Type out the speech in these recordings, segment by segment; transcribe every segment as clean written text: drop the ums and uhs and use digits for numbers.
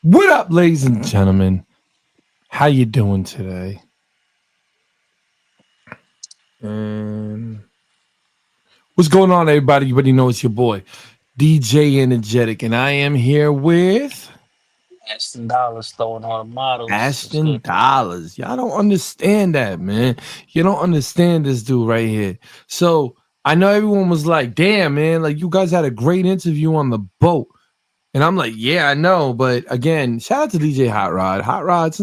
What up, ladies and gentlemen? How you doing today? And what's going on, everybody? You already know it's your boy, DJ Energetic, and I am here with Aston Dollars throwing all the models. What's Ashton good? Dollars. Y'all don't understand that, man. You don't understand this dude right here. So I know everyone was like, damn, man, like you guys had a great interview on the boat. And I'm like, yeah, I know. But again, shout out to DJ Hot Rod. Hot Rod,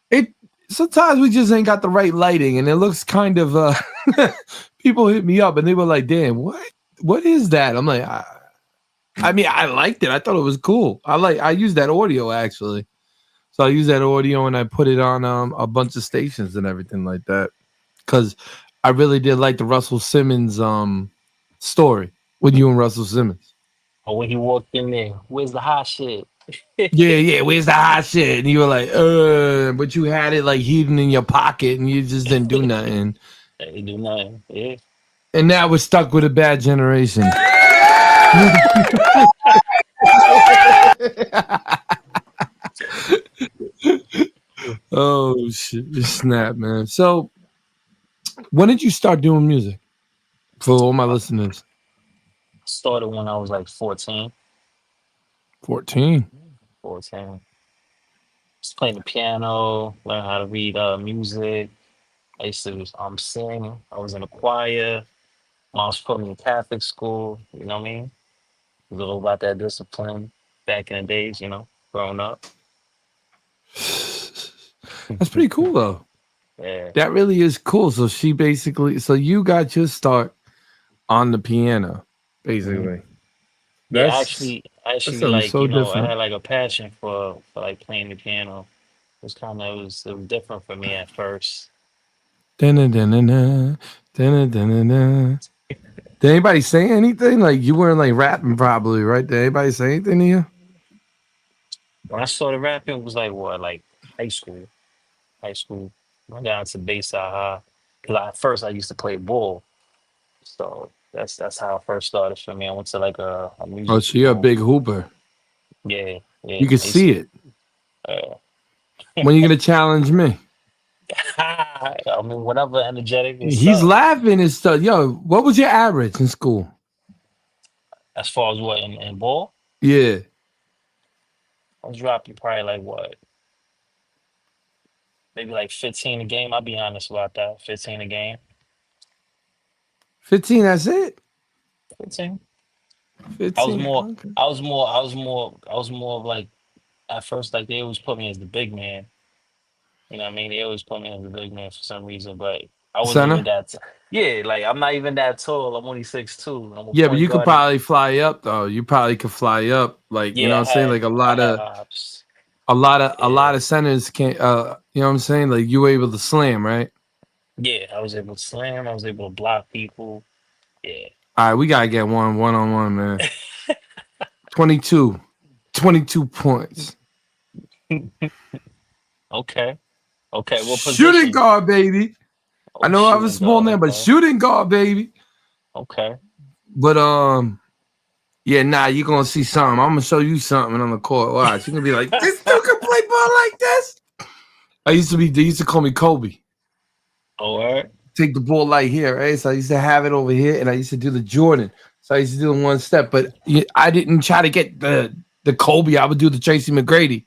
it sometimes we just ain't got the right lighting and it looks kind of people hit me up and they were like, damn, what is that? I'm like, I mean, I liked it. I thought it was cool. I used that audio actually. So I used that audio and I put it on a bunch of stations and everything like that. Cause I really did like the Russell Simmons story with you and Russell Simmons. Or when he walked in there, where's the hot shit? Yeah, yeah. Where's the hot shit? And you were like, but you had it like hidden in your pocket, and you just didn't do nothing. They do nothing. Yeah. And now we're stuck with a bad generation. Oh shit! Snap, man. So, when did you start doing music? For all my listeners, Started when I was like 14. 14. 14. Just playing the piano, learn how to read music. I used to sing. I was in a choir. Mom's put me in Catholic school. You know what I mean? A little about that discipline back in the days, growing up. That's pretty cool, though. Yeah. That really is cool. So so you got your start on the piano, Mhm. basically. Yeah, That's that's something like, so I different. had like a passion for like playing the piano. It was different for me at first. Dun-dun-dun-dun-dun, dun-dun-dun-dun-dun. Did anybody say anything? Like you weren't like rapping probably, right? Did anybody say anything to you? When I started rapping, it was like what, like high school. High school. Went down to Bayside High. Cause at first I used to play ball. So that's how it first started for me. I went to like a Oh, music so you're a school. big hooper. Yeah, You yeah. can I used see to it. uh, When you gonna challenge me? I mean whatever energetic and He's stuff. laughing and stuff. Yo, what was your average in school? As far as what in ball, Yeah. I was dropping probably like what, maybe like 15 a game. I'll be honest about that. 15 a game. 15, that's it? 15. I was 15. more Okay. I was more of like at first like they always put me as the big man. You know what I mean? They always put me as the big man for some reason, but I wasn't even Center? that yeah, like I'm not even that tall. I'm only 6'2". I'm a Yeah, but point you could guard. probably fly up though. You probably could fly up. Like, you know Yeah, what I'm saying? Like I had hops. a Yeah. lot of centers can't you know what I'm saying? Like you were able to slam, right? Yeah, I was able to slam, I was able to block people. Yeah. All right, we gotta get one on one, man. 22. 22 points. Okay. Okay, what Shooting position? guard, baby. I Oh, know I have a shooting small guard. name, but Okay. shooting guard, baby. Okay. But yeah, nah, you're gonna see something. I'm gonna show you something on the court. Watch, you're gonna be like, this dude can play ball like this. They used to call me Kobe. All right. Take the ball like here, right? So I used to have it over here, and I used to do the Jordan. So I used to do the one step, but I didn't try to get the Kobe. I would do the Tracy McGrady.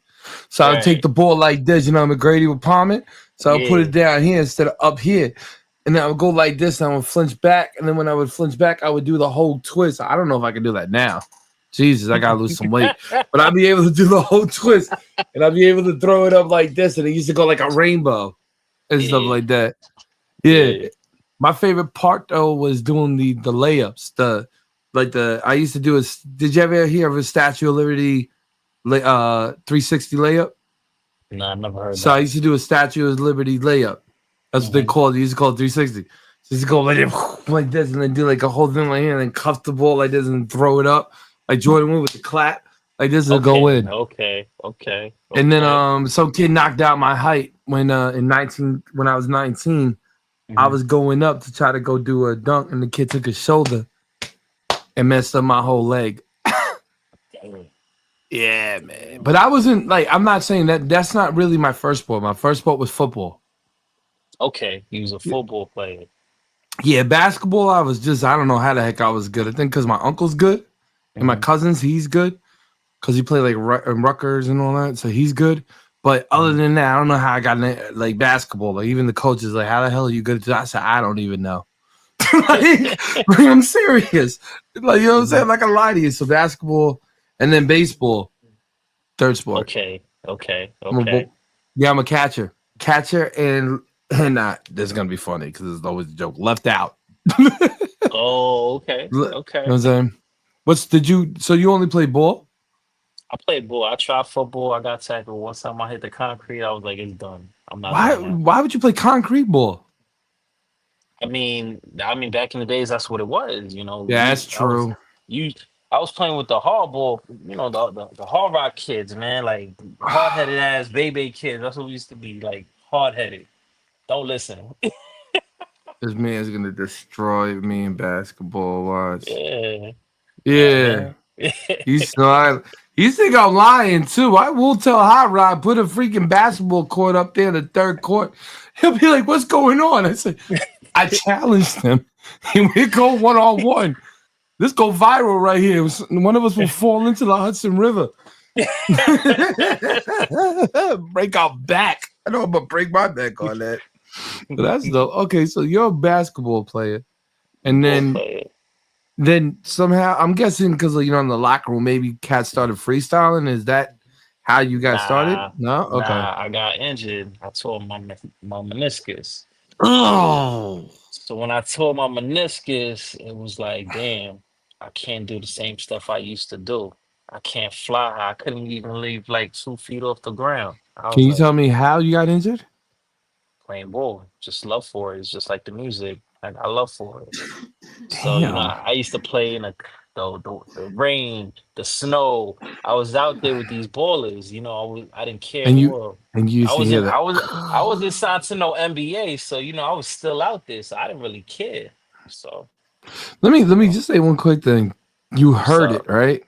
So I would take Right. the ball like this, McGrady would palm it. So I would put Yeah. it down here instead of up here. And then I would go like this, and I would flinch back. And then when I would flinch back, I would do the whole twist. I don't know if I can do that now. Jesus, I gotta lose some weight. But I'd be able to do the whole twist, and I'd be able to throw it up like this, and it used to go like a rainbow and stuff Yeah. like that. Yeah. Yeah. My favorite part though was doing the layups. The I used to do a. Did you ever hear of a Statue of Liberty 360 layup? No, I never heard So I that. used to do a Statue of Liberty layup. That's what they Hmm. call it. They used to call it 360. So you used to go like, like this and then do like a whole thing like here and then cuff the ball like this and throw it up. Like Jordan Wood with the clap. Like this will go Okay. in. Okay. Okay. And then Okay. some kid knocked out my height when I was 19. I Hmm. was going up to try to go do a dunk, and the kid took his shoulder and messed up my whole leg. Damn. Yeah, man. But I wasn't like I'm not saying that that's not really my first sport. My first sport was football. Okay, he was a Yeah, football player. yeah, basketball. I was just I don't know how the heck I was good. I think because my uncle's good and my Hmm. cousins he's good because he played like Rutgers and all that, so he's good. But other Hmm. than that, I don't know how I got in, like basketball. Like even the coaches, like how the hell are you good at that? I said I don't even know. like I'm serious. Like you know what I'm saying? Hmm. Like I lie to you. So basketball and then baseball, third sport. Okay, okay, I'm a okay. yeah, I'm a catcher. Catcher and this is gonna be funny because it's always a joke. Left out. you Oh, okay, know what okay. I'm saying? What's did you so you only play ball? I played ball. I tried football. I got tackled. One time I hit the concrete, I was like, it's done. I'm not Why doing that. why would you play concrete ball? Back in the days, that's what it was. Yeah, that's true. You, I was playing with the hardball. The hard rock kids, man, like hard headed ass baby kids. That's what we used to be like, hard headed. Don't listen. This man's gonna destroy me in basketball. Watch. Yeah, yeah, Yeah. man. He's not. You think I'm lying too? I will tell Hot Rod put a freaking basketball court up there in the third court. He'll be like, "What's going on?" I said, "I challenged him. We go 1-on-1. This go viral right here. One of us will fall into the Hudson River, break our back. I know I'm gonna break my back on that. But that's dope. Okay, so you're a basketball player, and Football then player. somehow I'm guessing because in the locker room, maybe Cat started freestyling. Is that how you got started? Nah, No, okay. I got injured. I tore my meniscus. So Oh, so when I tore my meniscus, it was like, damn, I can't do the same stuff I used to do. I can't fly. I couldn't even leave like 2 feet off the ground. I can was you like, tell me how you got injured? playing ball, just love for it. It's just like the music. Like I love for it. So, Damn. I used to play in the rain, the snow. I was out there with these ballers. I didn't care in And the you world. and you I used to hear wasn't that. I wasn't signed to no NBA, so I was still out there, so I didn't really care. So, Let me uh, just say one quick thing. You what's heard it, up? right?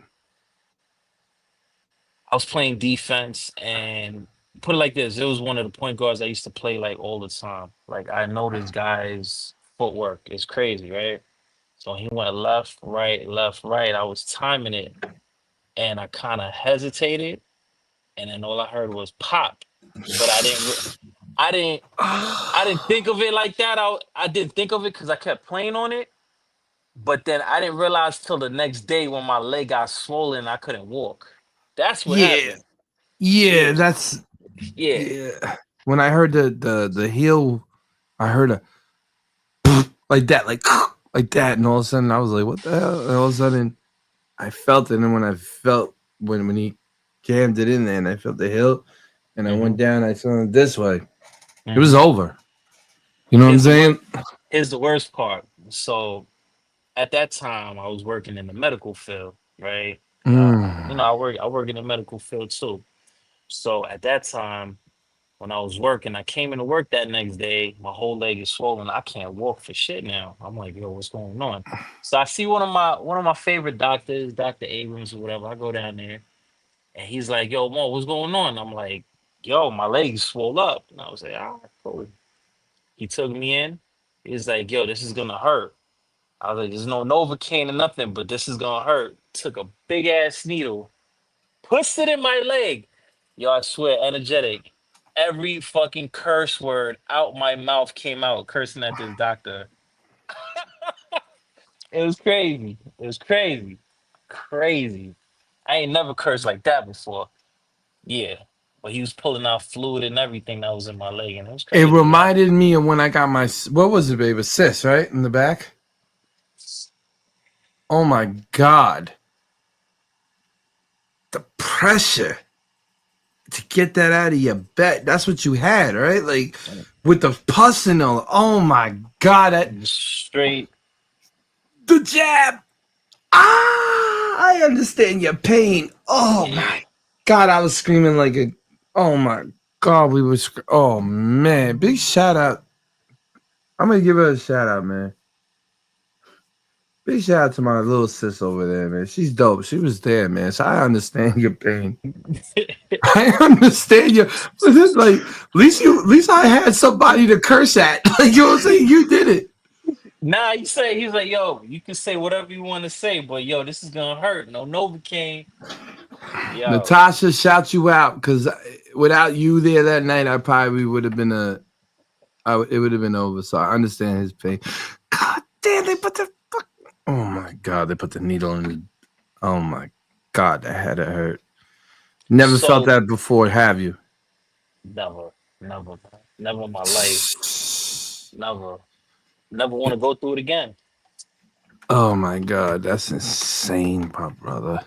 I was playing defense, and put it like this, it was one of the point guards I used to play like all the time. Like I know this guy's footwork is crazy, right? So he went left, right. I was timing it, and I kind of hesitated, and then all I heard was pop. But I didn't, I didn't think of it like that. I didn't think of it because I kept playing on it. But then I didn't realize till the next day when my leg got swollen, I couldn't walk. That's what Yeah, happened. yeah. Yeah, That's yeah. yeah. When I heard the heel, I heard a like that, like that, and all of a sudden I was like, "What the hell?" And all of a sudden I felt it, and when I felt when he jammed it in there, and I felt the hill, and I went Hmm. down, I saw it this way. It was Hmm. over. You know what I'm Here's the saying? worst. Here's the worst part. So at that time, I was working in the medical field, right? Mm. I work in the medical field too. So at that time, when I was working, I came into work that next day. My whole leg is swollen. I can't walk for shit now. I'm like, yo, what's going on? So I see one of my favorite doctors, Dr. Abrams or whatever. I go down there, and he's like, yo, Mo, what's going on? I'm like, yo, my legs swole up. And I was like, all right, cool. He took me in. He's like, yo, this is gonna hurt. I was like, there's no Novocaine or nothing, but this is gonna hurt. Took a big ass needle, puts it in my leg. Yo, I swear, energetic. Every fucking curse word out my mouth came out cursing at this doctor. It was crazy. It was crazy. Crazy. I ain't never cursed like that before. Yeah. But he was pulling out fluid and everything that was in my leg, and it was It crazy. Yeah. reminded me of when I got my what was it, babe? A cyst, right in the back. Oh my god, the pressure to get that out of your back. That's what you had, right? Like with the pus and all. Oh my god, Straight. the jab. I understand your pain. Oh Yeah. my god, I was screaming like a. Oh my god, we were. Oh man, big shout out. I'm gonna give her a shout out, man. Big shout out to my little sis over there, man. She's dope. She was there, man. So I understand your pain. I understand your like. At least I had somebody to curse at. Like you know what I'm saying. You did it. Nah, he's like, yo, you can say whatever you want to say, but yo, this is gonna hurt. No, Novocaine, yo. Natasha, shout you out because without you there that night, I probably would have been it would have been over. So I understand his pain. God damn, they put the fuck. Oh my god, they put the needle in. Oh my god, that had to hurt. Never felt So that before, have you? never, never, never in my life, never, never want to go through it again. Oh my god, that's insane, my brother.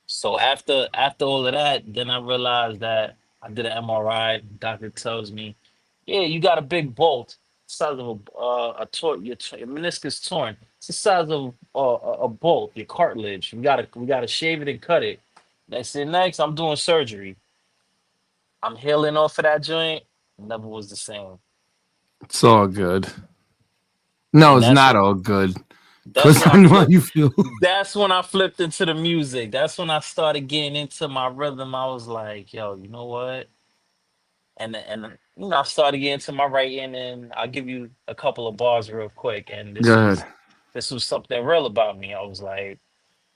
So after all of that, then I realized that I did an MRI. Doctor tells me, yeah, you got a big bolt, size of your meniscus torn. It's the size of a bolt, your cartilage. We gotta shave it and cut it. They said next, I'm doing surgery. I'm healing off of that joint. Never was the same. It's all good. No, And it's not all good. that's Cause when I I know how flipped. you feel. That's when I flipped into the music. That's when I started getting into my rhythm. I was like, yo, you know what? And I started getting into my writing, and I'll give you a couple of bars real quick. And Go ahead. this was something real about me. I was like,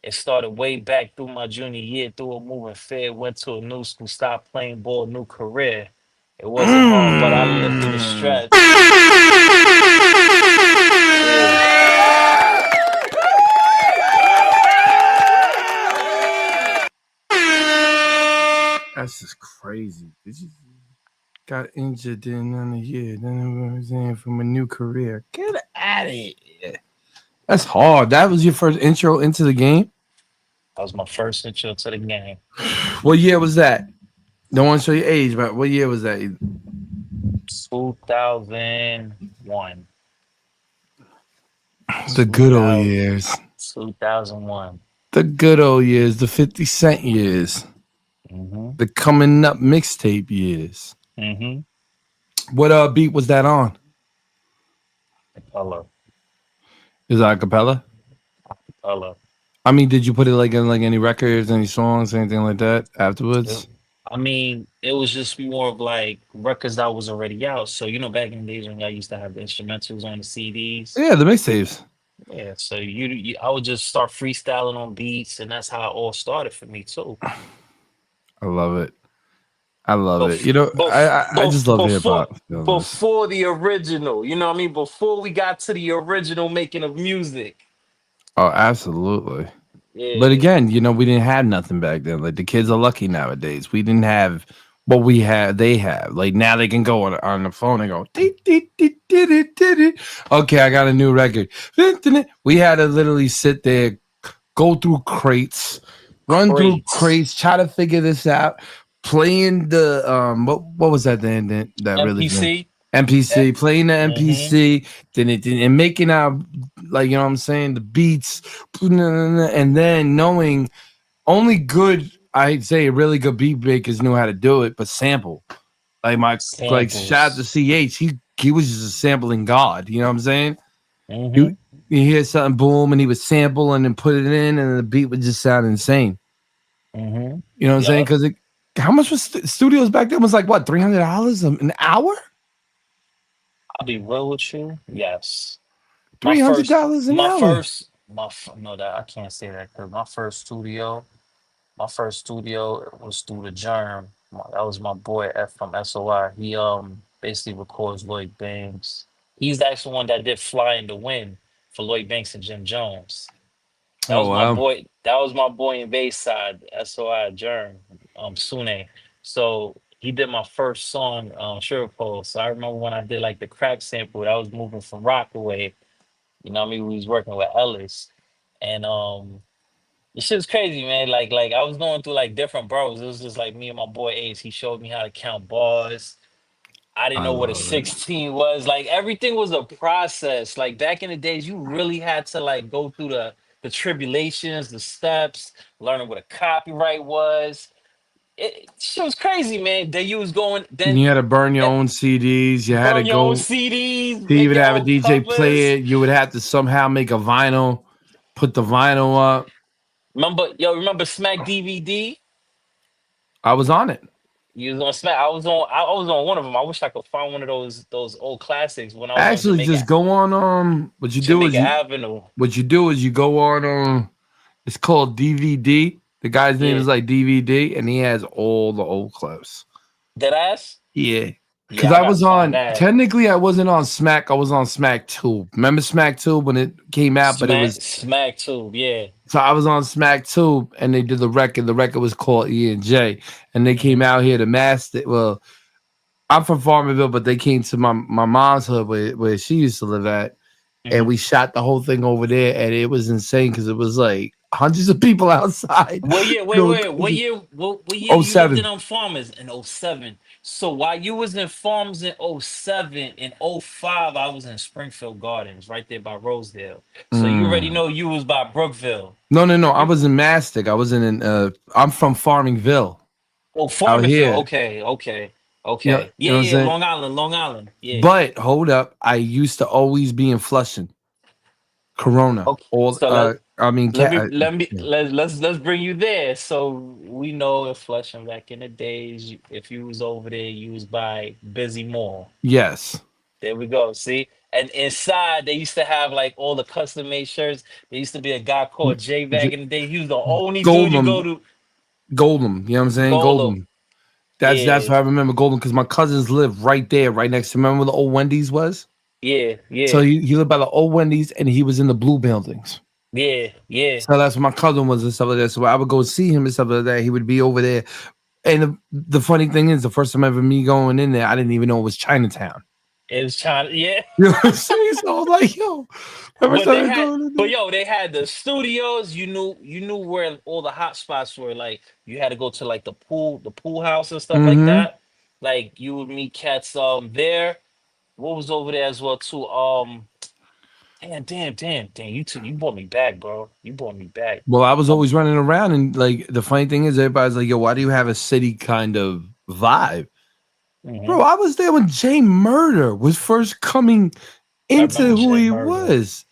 it started way back through my junior year, through a moving fed, went to a new school, stopped playing ball, new career. It wasn't hard, but I lived through the Mm. stretch. Yeah, That's just crazy. Did you got injured in another year? Then I was in from a new career. Get out of here. That's hard. That was your first intro into the game. that was my first intro to the game. What year was that? Don't want to show your age, but what year was that? 2001. The good old 2000, years. 2001. The good old years. The 50 Cent years. Mm-hmm. The coming up mixtape years. Mm-hmm. What beat was that on? Color. Is that a cappella? Color. I mean, did you put it like in like any records, any songs, anything like that It- afterwards? I mean, it was just more of like records that was already out. So, back in the days when y'all used to have the instrumentals on the CDs. Yeah, the mixtapes. Yeah. So I would just start freestyling on beats, and that's how it all started for me too. I love it. I love it. Bef- You know, I just love hip before hop. To be honest. before the original, you know what I mean? Before we got to the original making of music. Oh, absolutely. But Yeah. again, we didn't have nothing back then. Like the kids are lucky nowadays. We didn't have what we had. They have. Like now they can go on the phone and go. "Dee, dee, dee, dee, dee, dee, dee." Okay, I got a new record. We had to literally sit there, go through crates, run through Crates. crates, try to figure this out. Playing the what was that then that really thing? MPC. MPC, playing the Mm-hmm. MPC, then and making our like what I'm saying, the beats, and then knowing only good, I'd say really good beat makers knew how to do it, but sample. Like shout out to Samples. CH, he was just a sampling god. You know what I'm saying? Mm-hmm. You you hear something boom, and he would sample and then put it in, and the beat would just sound insane. Mm-hmm. You know what I'm saying? Yup. Because how much was studios back then? Was like what $300 an hour? I'll be real with you. Yes. My Three hundred first, dollars an my hour. first, no, that I can't say that because my first studio was through the Germ. That was my boy F from SOI. He basically records Lloyd Banks. He's the actual one that did Fly in the Wind for Lloyd Banks and Jim Jones. That Oh was my wow. boy. That was my boy in Bayside, SOI Germ, Sune. So he did my first song, Sugar Pole. So I remember when I did like the crack sample, I was moving from Rockaway. You know what I mean? We was working with Ellis. And the shit was crazy, man. Like I was going through like different bros. It was just like me and my boy Ace. He showed me how to count bars. I didn't I know what a love it. 16 was. Like everything was a process. Like back in the days, you really had to like go through the tribulations, the steps, learning what a copyright was. Shit was crazy, man. Then you was going, then You had to burn your eh, own CDs. You had to burn your own go CDs, to make even your have a own DJ play covers. it. You would have to somehow make a vinyl. put the vinyl up. Remember Smack DVD? I was on it. You was on Smack. I was on one of them. I wish I could find one of those old classics when I was on Actually, just go on. Jamaica Avenue. What you do is you go on. It's called DVD. The guy's name is Yeah. like DVD, and he has all the old clips. Dead ass? Yeah. Because Yeah, I I gotta was find on, that. technically, I wasn't on Smack. I was on Smack 2. Remember Smack 2 when it came out? But it was, Smack too. Yeah. so I was on Smack 2 and they did the record. The record was called E and J. And they came Hmm. out here to master. Well, I'm from Farmerville, but they came to my mom's hood where she used to live at. And Hmm. we shot the whole thing over there. And it was insane because it was like hundreds of people outside. What year? You Wait, know, wait. What year oh you lived in 07. Farmers in '07? So while you was in Farmers in '07, in '05, I was in Springfield Gardens, right there by Rosedale. So you already Mm. know you was by Brookville. No, no, no. I You was in Mastic. I wasn't in. I'm from Farmingville Oh, out Farmersville. here. Okay, okay, You okay. Yeah, know what I'm yeah. saying? Long Island, Long Island. Yeah. But hold up, I used to always be in Flushing, Corona. Okay. All So I mean, yeah. let's bring you there. So we know in Flushing back in the days, if you was over there, you was by Busy Mall. Yes, There we go. See, and inside they used to have like all the custom made shirts. There used to be a guy called Jay back J- in the day. He was the only dude you go Goldman, to. Goldman. You know what I'm saying? Golem. Goldman. That's Yeah, why I remember Goldman because my cousins lived right there, right next to. Remember where the old Wendy's was? yeah, So yeah, he lived by the old Wendy's, and he was in the blue buildings. yeah, yeah. So that's where my cousin was and stuff like that. So I would go see him and stuff like that. He would be over there. And the funny thing is, the first time ever me going in there, I didn't even know it was Chinatown. It was China. Yeah. You know what I'm saying? So I was like, yo, every But they time I had, go in but there. yo, they had the studios. You knew where all the hot spots were. Like you had to go to like the pool house and stuff like Mm-hmm. that. Like you would meet cats there. What was over there as well too? Damn. You brought me back, bro. You brought me back. Well, I was Um, always running around, and like the funny thing is, everybody's like, yo, why do you have a city kind of vibe? mhm. Bro, I was there when Jay Murder was first coming I remember into who Jay he Murder. was.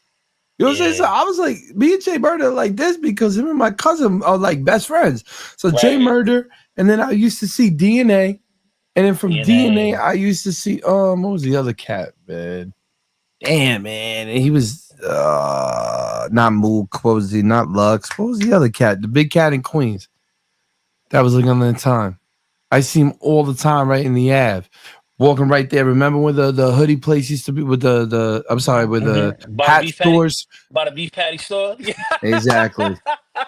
You know what I'm saying? So Yeah. I was like, me and Jay Murder like this because him and my cousin are like best friends. So Jay Right. Murder, and then I used to see DNA, and then from DNA, DNA. I used to see what was the other cat, man? Damn, man. And he was not Mook. What was he? Not Lux. What was the other cat? The big cat in Queens. That was like on the time. I see him all the time right in the Ave. Walking right there. Remember where the hoodie place used to be with the I'm sorry, with the By the hat beef patty. stores? By the beef patty store. Yeah. Exactly.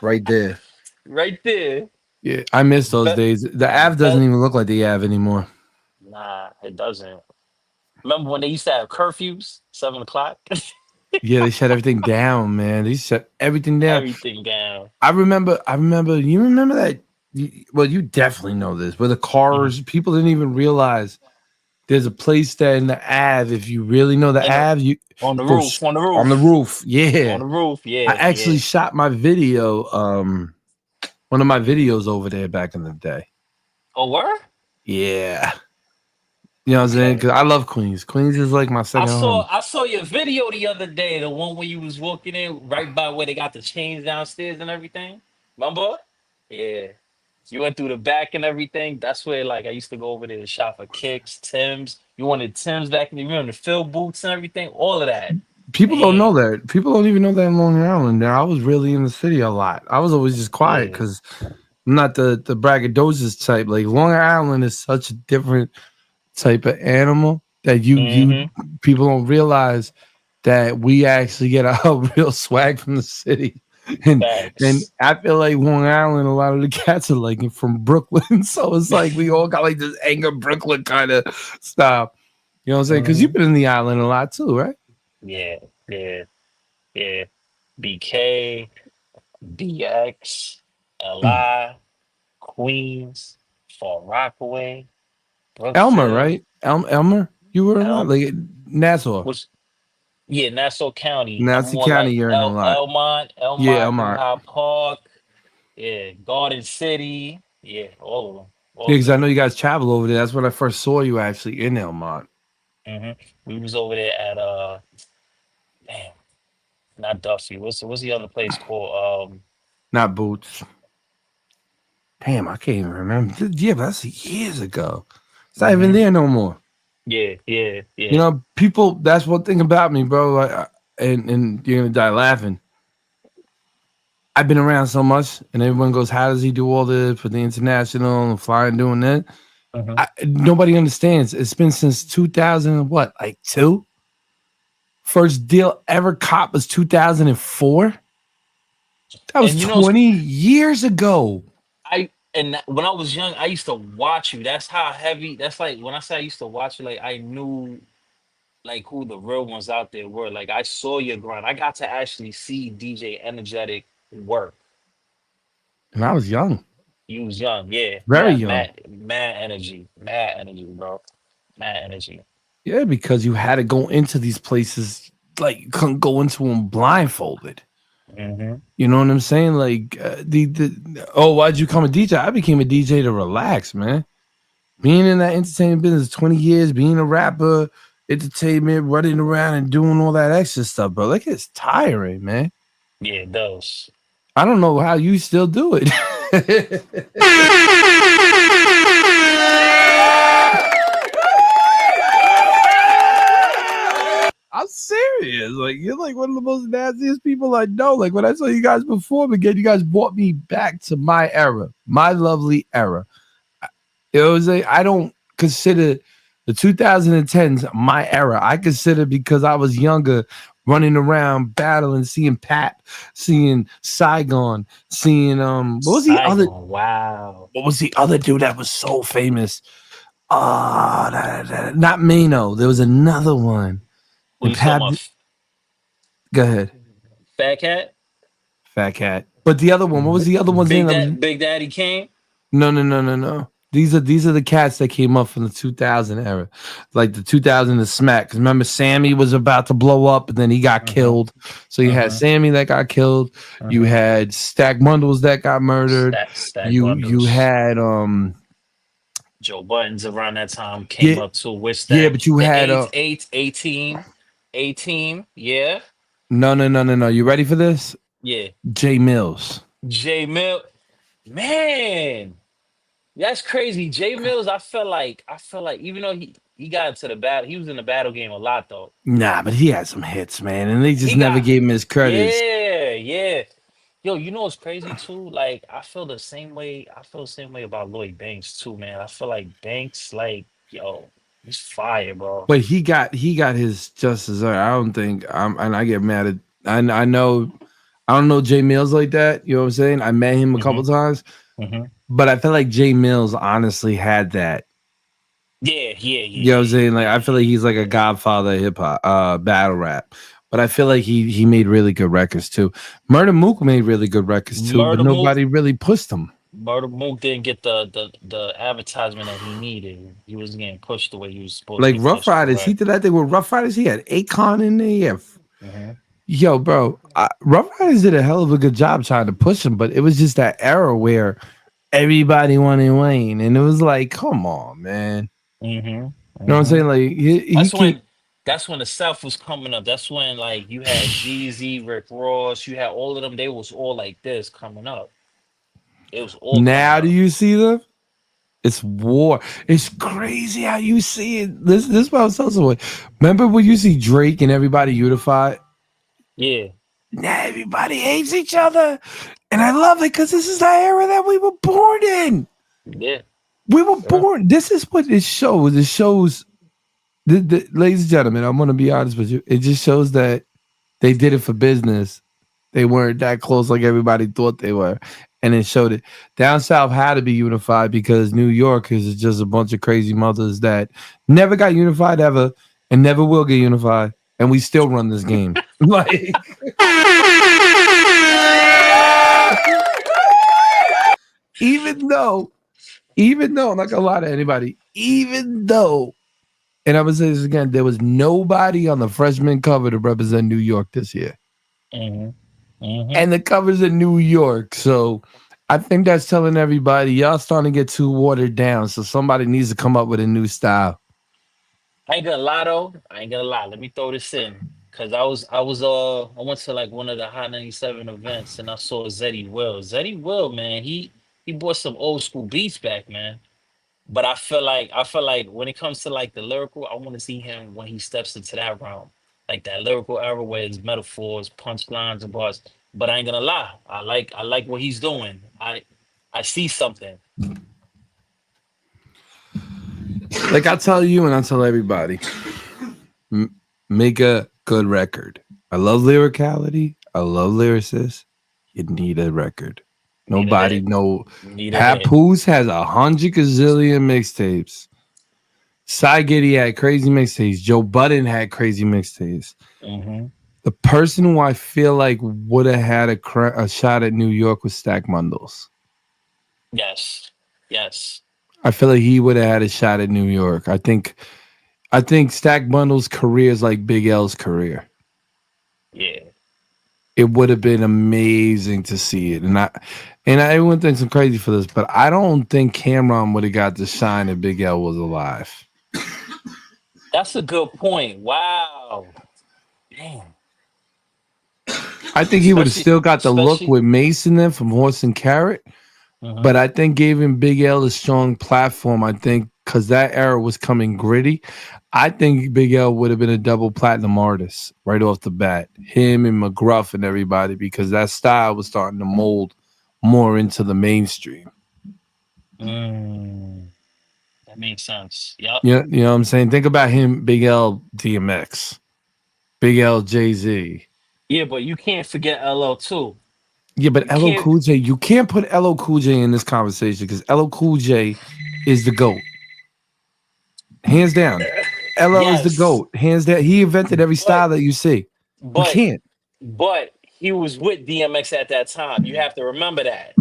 Right there. Right there. Yeah. I miss those But days. The Ave doesn't but even look like the Ave anymore. nah, it doesn't. Remember when they used to have curfews, 7 o'clock? Yeah, they shut everything down, man. They shut everything down. Everything down. I remember, you remember that? Well, you definitely know this, where the Mhm. cars, people didn't even realize there's a place that in the Ave, if you really know the And Ave, you on the go roof, on the on the roof, roof. on Yeah. the roof. I Yeah, actually yeah. shot my video, one of my videos over there back in the day. Oh, where? Yeah. You know what I'm saying? Okay. Because I love Queens. Queens is like my I second saw home. I saw your video the other day, the one where you was walking in right by where they got the chains downstairs and everything. Remember? Yeah. You went through the back and everything. That's where like I used to go over there to shop for kicks, Tim's. You wanted Tim's back in the room, the fill boots and everything, all of that. People don't know Man, that. People don't even know that in Long Island. I was really in the city a lot. I was always just quiet yeah. because I'm not the braggadocious type. Like Long Island is such a different type of animal that you Mm-hmm. people don't realize that we actually get our real swag from the city. And Facts. I feel like Long Island, a lot of the cats are like from Brooklyn. So it's like we all got like this anger Brooklyn kind of style. You know what I'm saying? Because you've Hmm. been in the island a lot too, right? Yeah, yeah, yeah. BK, BX, LI, Queens, Far Rockaway, Elmer, Brookfield, right? Elmer, you were in a lot Elm, like Nassau, was yeah, Nassau County. I'm Nassau more County. like You're in a lot. Yeah, Elmont, Elmar. High Park, yeah, Garden City, yeah, all of them, Yeah, all of because I them. know you guys travel over there. That's when I first saw you actually in Elmont. Hmm. We was over there at damn, Not Duffy. What's the other place called? Not Boots. Damn, I can't even remember. Yeah, but that's years ago. It's not even Hmm. there no more. Yeah, yeah, You yeah. know, people. That's one thing about me, bro. And you're gonna die laughing. I've been around so much, and everyone goes, "How does he do all this for the international and flying doing that?" Hmm. Nobody understands. It's been since 2000 and what, like two? First deal ever caught was 2004. That was And you know, 20 years ago. when I was young, I used to watch you. That's how heavy. That's like when I say I used to watch you. Like I knew like who the real ones out there were. Like I saw your grind. I got to actually see DJ Energetic work. And I was young, You was young, yeah. You very had young. mad energy, bro, mad energy. Yeah, because you had to go into these places like you couldn't go into them blindfolded. Hmm. You know what I'm saying? Like oh, why'd you become a DJ? I became a DJ to relax, man. Being in that entertainment business 20 years, being a rapper, entertainment, running around and doing all that extra stuff, bro. Like it's tiring, man. Yeah, those. I don't know how you still do it. I'm serious. Like you're like one of the most nastiest people I know. Like when I saw you guys perform again, you guys brought me back to my era, my lovely era. It was a I don't consider the 2010s my era. I consider because I was younger, running around, battling, seeing Pat, seeing Saigon, seeing Saigon, wow. what was the other dude that was so famous? Not Mano. There was another one. Who And you talking Pat, about? go ahead, Fat Cat? Fat Cat. But the other one, what was the other one's name? That was Big Daddy Kane? no. These are the cats that came up from the 2000 era, like the 2000 the smack. Because remember, Sammy was about to blow up, and then he got Uh-huh. killed. So you had Uh-huh. Sammy that got killed. You Uh-huh. had Stack Bundles that got murdered. Stack You bundles. had Joe Buttons around that time came yeah up to which yeah, that but you the had 18, yeah. no. You ready for this? Yeah. Jay Mills. J Mill, man, that's crazy. J Mills, I felt like even though he got into the battle, he was in the battle game a lot though. Nah, but he had some hits, man, and they just He never got gave him his credits. yeah, yeah. Yo, you know what's crazy too? Like I feel the same way. I feel the same way about Lloyd Banks too, man. I feel like Banks, like, yo, he's fire, bro. But he got his just desert. I don't think and I get mad at I don't know Jay Mills like that. You know what I'm saying? I met him a couple Hmm. times, Hmm. but I feel like Jay Mills honestly had that. Yeah, yeah, You know what I'm yeah, saying? Like yeah, I yeah, feel like he's like a yeah. godfather of hip hop, battle rap. But I feel like he made really good records too. Murder Mook made really good records too, but Murder Mook, nobody really pushed him. Murder Mook didn't get the advertisement that he needed. He was getting pushed the way he was supposed to Like be Rough pushed, Riders, he correct? did that thing with Rough Riders. He had Akon in there. Yeah. Hmm. Yo, bro, Rough Riders did a hell of a good job trying to push him, but it was just that era where everybody wanted Wayne, and it was like, come on, man. Hmm. You know what I'm Hmm. saying? Like he That's can't. when that's when the South was coming up. That's when like you had Jeezy, Rick Ross, you had all of them. They was all like this coming up. It was all coming Now do up. you see them? It's war. It's crazy how you see it. This is what I was telling someone. Remember when you see Drake and everybody unified? Yeah, Now everybody hates each other, and I love it because this is the era that we were born in. yeah, We were yeah. born. This is what it shows. It shows, ladies and gentlemen. I'm gonna be honest with you. It just shows that they did it for business. They weren't that close like everybody thought they were. And it showed it. Down south had to be unified because New York is just a bunch of crazy mothers that never got unified ever and never will get unified. And we still run this game. Like even though, I'm not gonna lie to anybody, even though, and I'm gonna say this again, there was nobody on the freshman cover to represent New York this year. Hmm. Hmm. And the covers in New York. So I think that's telling everybody y'all starting to get too watered down. So somebody needs to come up with a new style. I ain't gonna lie though. I ain't gonna lie. Let me throw this in. Cause I went to like one of the Hot 97 events and I saw Zeddy Will. Zeddy Will, man, he brought some old school beats back, man. But I feel like when it comes to like the lyrical, I want to see him when he steps into that realm, like that lyrical era where it's metaphors, punchlines, and bars. But I ain't gonna lie, I like what he's doing. I see something. Like I tell you and I tell everybody, make a good record. I love lyricality. I love lyricists. You need a record. Need a Nobody hit. know. Need a hit. Papoose has 100 gazillion mixtapes. Cy Giddy had crazy mixtapes. Joe Budden had crazy mixtapes. Hmm. The person who I feel like would have had a shot at New York was Stack Mundles. Yes. Yes. I feel like he would have had a shot at New York. I think Stack Bundles' career is like Big L's career. Yeah. It would have been amazing to see it. And everyone thinks I'm crazy for this, but I don't think Cameron would have got the shine if Big L was alive. That's a good point. Wow. Damn. I think he would have Especially still got the look especially with Mason then from Horse and Carrot, uh but I think giving Big L a strong platform, I think because that era was coming gritty, I think Big L would have been a double platinum artist right off the bat. Him and McGruff and everybody, because that style was starting to mold more into the mainstream. mm, that makes sense. Yep. You know what I'm saying? Think about him, Big L, DMX, Big L, Jay Z. Yeah, but you can't forget LL too. Yeah, but You LL can't. Cool J, you can't put LL Cool J in this conversation because LL Cool J is the GOAT. Hands down. LL is the Yes, GOAT. Hands down. He invented every but style that you see. You but can't. but he was with DMX at that time. You have to remember that.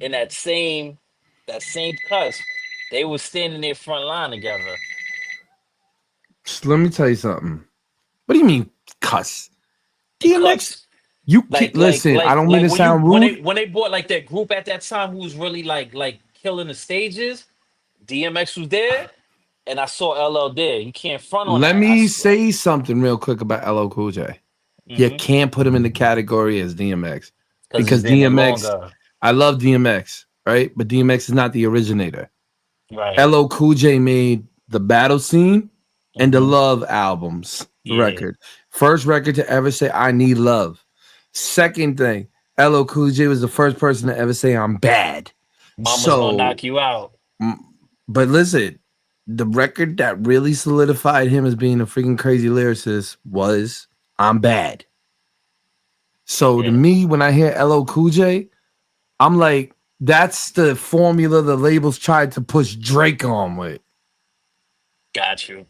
In that same cusp, they was standing there front line together. Let me tell you something. What do you mean cuss? DMX, Cusp. you can't Like like listen. I like don't mean like to when you sound when they rude. when they bought like that group at that time who was really like killing the stages. DMX was there, and I saw LL there. You can't front on Let that. me say something real quick about LL Cool J. You Mm-hmm. can't put him in the category as DMX Because he's because been there DMX, longer. I love DMX, right? But DMX is not the originator. Right. LL Cool J made the battle scene and the Mm-hmm. love albums Yeah. record. First record to ever say I need love. Second thing, LL Cool J was the first person to ever say I'm bad. Mama's gonna So, knock you out. mm, but listen, the record that really solidified him as being a freaking crazy lyricist was I'm bad. So to Yeah. me, when I hear LL Cool J, I'm like, that's the formula the labels tried to push Drake on with. Got you. You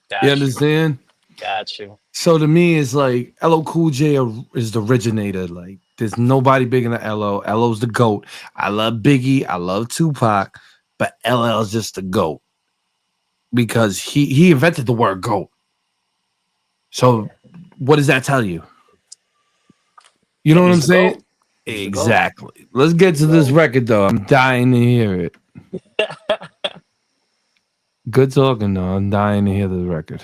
Got you. understand? Got you. So to me, it's like LL Cool J is the originator. Like, there's nobody bigger than LL. LL's the GOAT. I love Biggie. I love Tupac. But LL's just the GOAT because he invented the word GOAT. So what does that tell you? You know That what he's I'm the saying? GOAT. He's the GOAT. Exactly. Let's get to this GOAT. record though. I'm dying to hear it. Good talking though. I'm dying to hear the record.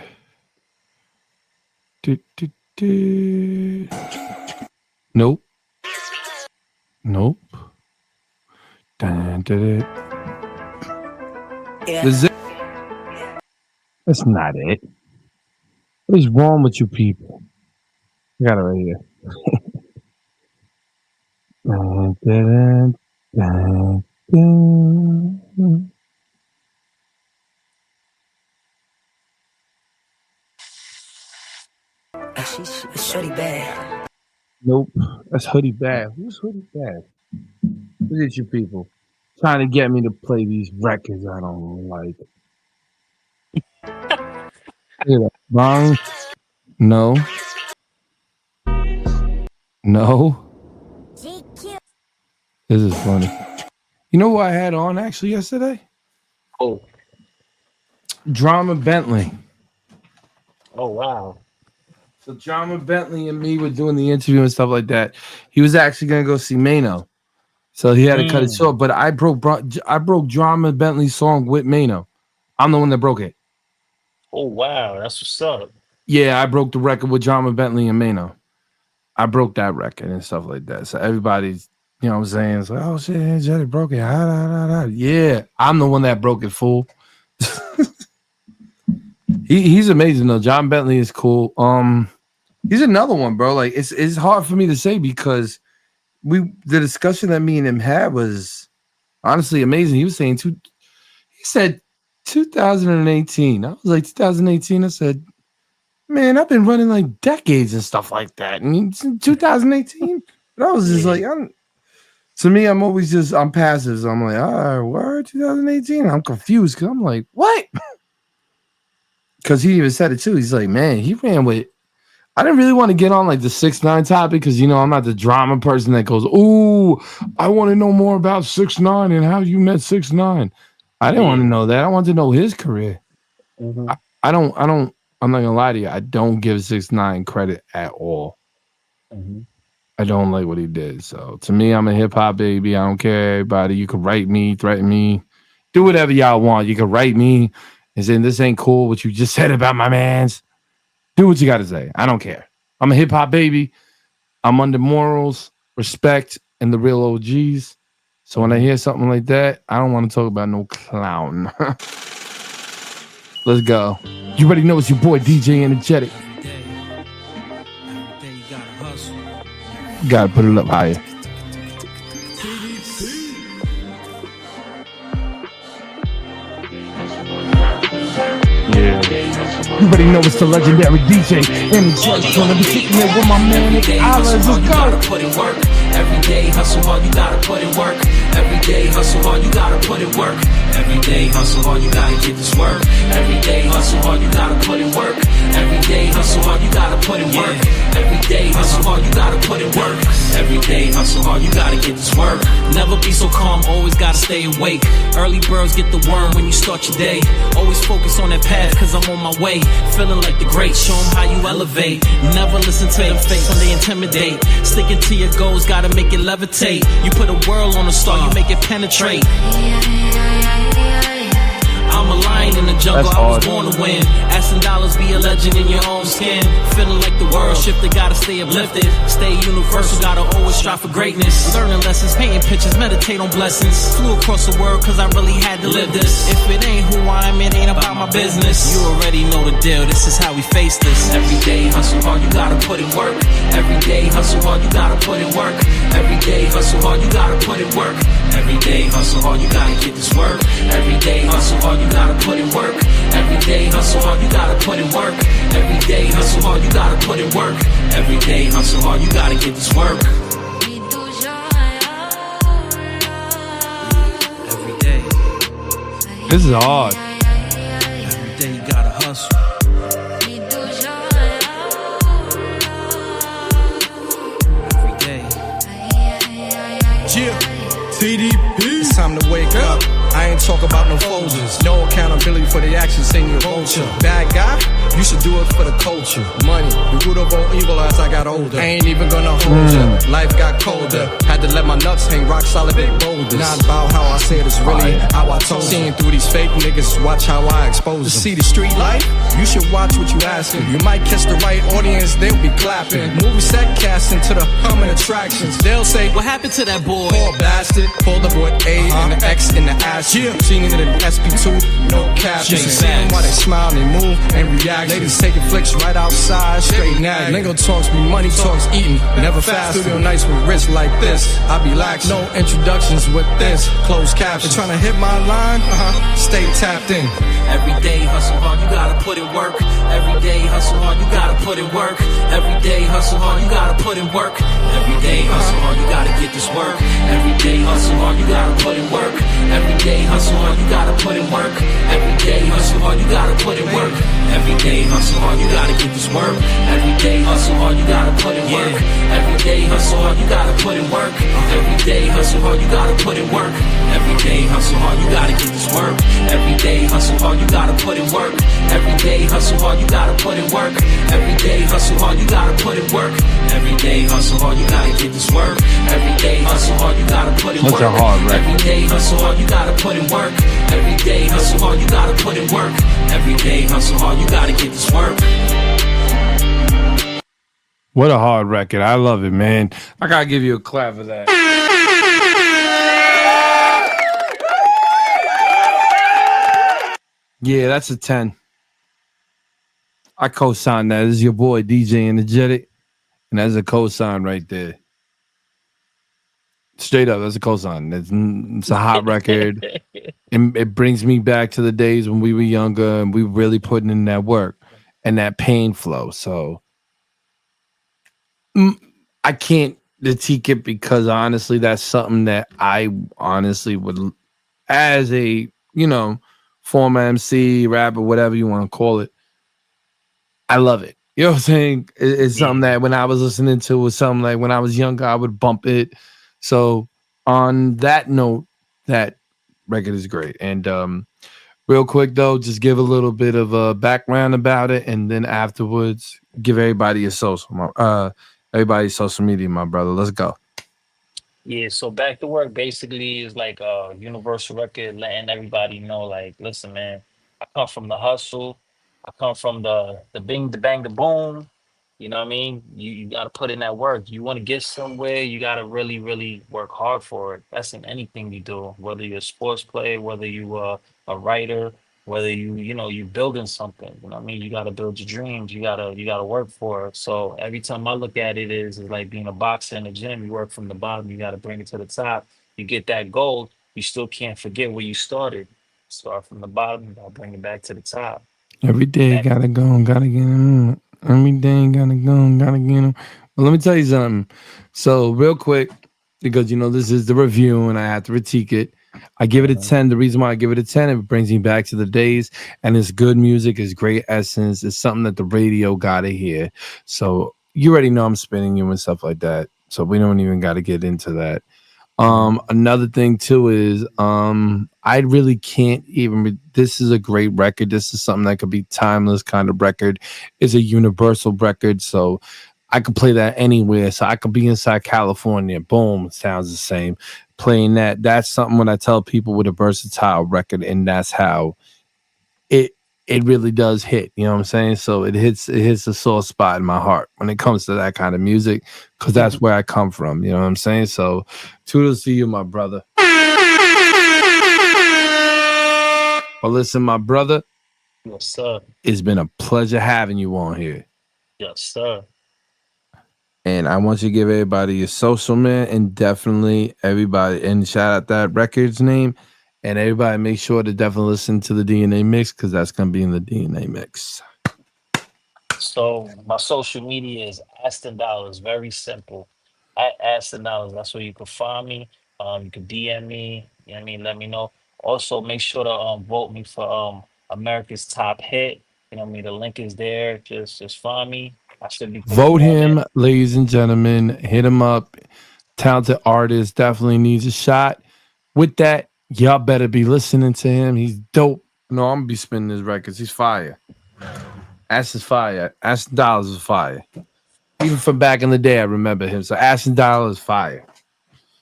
Do, do, do. Nope. Nope. Dun, dun, dun. Yeah. This is it. That's not it. What is wrong with you people? I got it right here. Dun, dun, dun, dun. She's shorty bad. Nope. That's Hoodie Bad. Who's Hoodie Bad? Look at you people. Trying to get me to play these records I don't like. Look at that. Wrong. No. No. This is funny. You know who I had on actually yesterday? Oh. Drama Bentley. Oh wow. So Drama Bentley and me were doing the interview and stuff like that. He was actually gonna go see Mano, so he had to cut it Mm. short. But I broke Drama Bentley's song with Mano. I'm the one that broke it. Oh wow. That's what's up. Yeah, I broke the record with John Bentley and Mano. I broke that record and stuff like that. So everybody's, you know what I'm saying? It's like, oh shit, Jetty broke it. Yeah, I'm the one that broke it, fool. He's amazing though. John Bentley is cool. He's another one, bro. Like it's hard for me to say because the discussion that me and him had was honestly amazing. He was saying he said 2018. I was like 2018. I said, man, I've been running like decades and stuff like that. And it's in 2018. But I was just like, to me, I'm passive. So I'm like, all right, word 2018. I'm confused because I'm like, what? Because he even said it too. He's like, man, he ran with. I didn't really want to get on like the 6ix9ine topic because you know I'm not the drama person that goes, ooh, I want to know more about 6ix9ine and how you met 6ix9ine. I didn't want to know that. I wanted to know his career. Mm-hmm. I'm not gonna lie to you. I don't give 6ix9ine credit at all. Mm-hmm. I don't like what he did. So to me, I'm a hip hop baby. I don't care, everybody. You can write me, threaten me, do whatever y'all want. You can write me and say this ain't cool. What you just said about my man's. Do what you got to say. I don't care. I'm a hip hop baby. I'm under morals, respect, and the real OGs. So when I hear something like that, I don't want to talk about no clown. Let's go. You already know it's your boy DJ Energetic. Gotta put it up higher. Yeah. You already know it's the legendary DJ Energetic. Gonna be kicking it with my man. Let's go. Every day hustle hard, you gotta put in work. Every day hustle hard, you gotta put in work. Every day hustle hard, you gotta get this work. Every day hustle hard, you gotta put in work. Every day hustle hard, you gotta put in work. Every day hustle hard, you gotta put in work. Every day hustle hard, you gotta get this work. Never be so calm, always gotta stay awake. Early birds get the worm when you start your day. Always focus on that path, cause I'm on my way. Feeling like the great, show them how you elevate. Never listen to them fakes when they intimidate. Sticking to your goals, gotta make it levitate. You put a world on a star, you make it penetrate. I'm a lion in the jungle, I was born to win. Asking dollars, be a legend in your own skin. Feeling like the world shifted, gotta stay uplifted. Stay universal, gotta always strive for greatness. Learning lessons, painting pictures, meditate on blessings. Flew across the world cause I really had to live this. If it ain't who I am, it ain't about my business. You already know the deal, this is how we face this. Every day hustle hard, you gotta put in work. Every day hustle hard, you gotta put in work. Every day hustle hard, you gotta put in work. Every day hustle hard, you gotta get this work. Every day hustle hard, you gotta put in work. Every day hustle hard, you gotta put in work. Every day hustle hard, you gotta put in work. Every day hustle hard, you gotta get this work. Every day. This is hard. Every day you gotta hustle. Every day. Yeah. TDP. It's time to wake up. I ain't talk about no folders. No accountability for the actions, saying you're a vulture. Bad guy? You should do it for the culture. Money, the root of all evil as I got older. I ain't even gonna hold ya. Life got colder. Had to let my nuts hang rock solid big boulders. Not about how I say it, it's really how I told. Seeing through these fake niggas, watch how I expose them. See the street life? You should watch what you asking. You might catch the right audience, they'll be clapping. Movie set casting to the humming attractions. They'll say, What happened to that boy? poor bastard. Pull the boy A and the X in the ass. Yeah. Seen it in SP2, no cap. You see them while they smile and they move and react. Ladies taking flicks right outside, straight nag. Lingo talks be money talks eating, never fast. Studio nights with wrists like this. I be lax, no introductions with this. Closed caption. Trying to hit my line? Stay tapped in. Every day hustle hard, you gotta put in work. Every day hustle hard, you gotta put in work. Every day hustle hard, you gotta put in work. Every day hustle hard, you gotta get this work. Every day hustle hard, you gotta put in work. Every day hustle hard, you gotta put in work. Every day hustle hard, you gotta put in work. Every day hustle hard, you gotta get this work. Every day hustle hard, you gotta put in work. Every day hustle hard, you gotta put in work. Every day hustle hard, you gotta put in work. Every day hustle hard. hard, you gotta get this work. Every day, hustle hard, you gotta put in work. Every day, hustle hard, you gotta put in work. Every day, hustle hard, you gotta put in work. Every day, hustle hard, you gotta get this work. Every day, hustle hard, you gotta put in work. That's a hard record. Every day, hustle hard, you gotta put in work. Every day, hustle hard, you gotta put in work. Every day, hustle hard, you gotta get this work. What a hard record. I love it, man. I gotta give you a clap for that. Yeah, that's a 10. I co-sign that. This is your boy DJ Energetic, and that's a co-sign right there. Straight up, that's a co-sign. It's a hot record. It brings me back to the days when we were younger and we were really putting in that work and that pain flow. So I can't critique it because honestly, that's something that I honestly would, as a, former MC, rapper, whatever you want to call it, I love it. You know what I'm saying? It's something that when I was listening to was something like when I was younger, I would bump it. So on that note, that record is great. And real quick though, just give a little bit of a background about it, and then afterwards, give everybody a everybody's social media, my brother. Let's go. Yeah, so Back to Work basically is like a universal record letting everybody know, like, listen, man, I come from the hustle. I come from the bing, the bang, the boom. You know what I mean? You got to put in that work. You want to get somewhere, you got to really, really work hard for it. That's in anything you do, whether you're a sports player, whether you are a writer, whether you building something. You know what I mean? You got to build your dreams. You gotta work for it. So every time I look at it is like being a boxer in the gym. You work from the bottom, you got to bring it to the top. You get that gold, you still can't forget where you started. Start from the bottom, you got to bring it back to the top. Every day That, gotta go, gotta get him. Every day gotta go, gotta get him. Well, let me tell you something. So real quick, because this is the review and I have to critique it. I give it a 10. The reason why I give it a 10, it brings me back to the days, and it's good music, it's great essence, it's something that the radio gotta hear. So you already know I'm spinning you and stuff like that. So we don't even gotta get into that. Another thing too is I really can't even this is a great record. This is something that could be timeless kind of record. It's a universal record, so I could play that anywhere. So I could be inside California, boom, it sounds the same. Playing that's something when I tell people with a versatile record, and that's how it really does hit. You know what I'm saying? So it hits a sore spot in my heart when it comes to that kind of music, because that's where I come from. You know what I'm saying? So toodles to you, my brother. Well, listen, my brother, yes, sir. it's been a pleasure having you on here. Yes, sir. And I want you to give everybody your social, man, and definitely everybody, and shout out that record's name. And everybody make sure to definitely listen to the DNA mix, because that's going to be in the DNA mix. So my social media is Aston Dollars. Very simple. At Aston Dollars. That's where you can find me. You can DM me. You know what I mean? Let me know. Also, make sure to vote me for America's Top Hit. You know what I mean? The link is there. Just find me. I should be putting Vote you on him, it. ladies and gentlemen. Hit him up. Talented artist, definitely needs a shot. With that, y'all better be listening to him. He's dope. No, I'm gonna be spinning his records. He's fire. Aston's fire. Aston Dollars is fire. Even from back in the day, I remember him. So Aston Dollars is fire.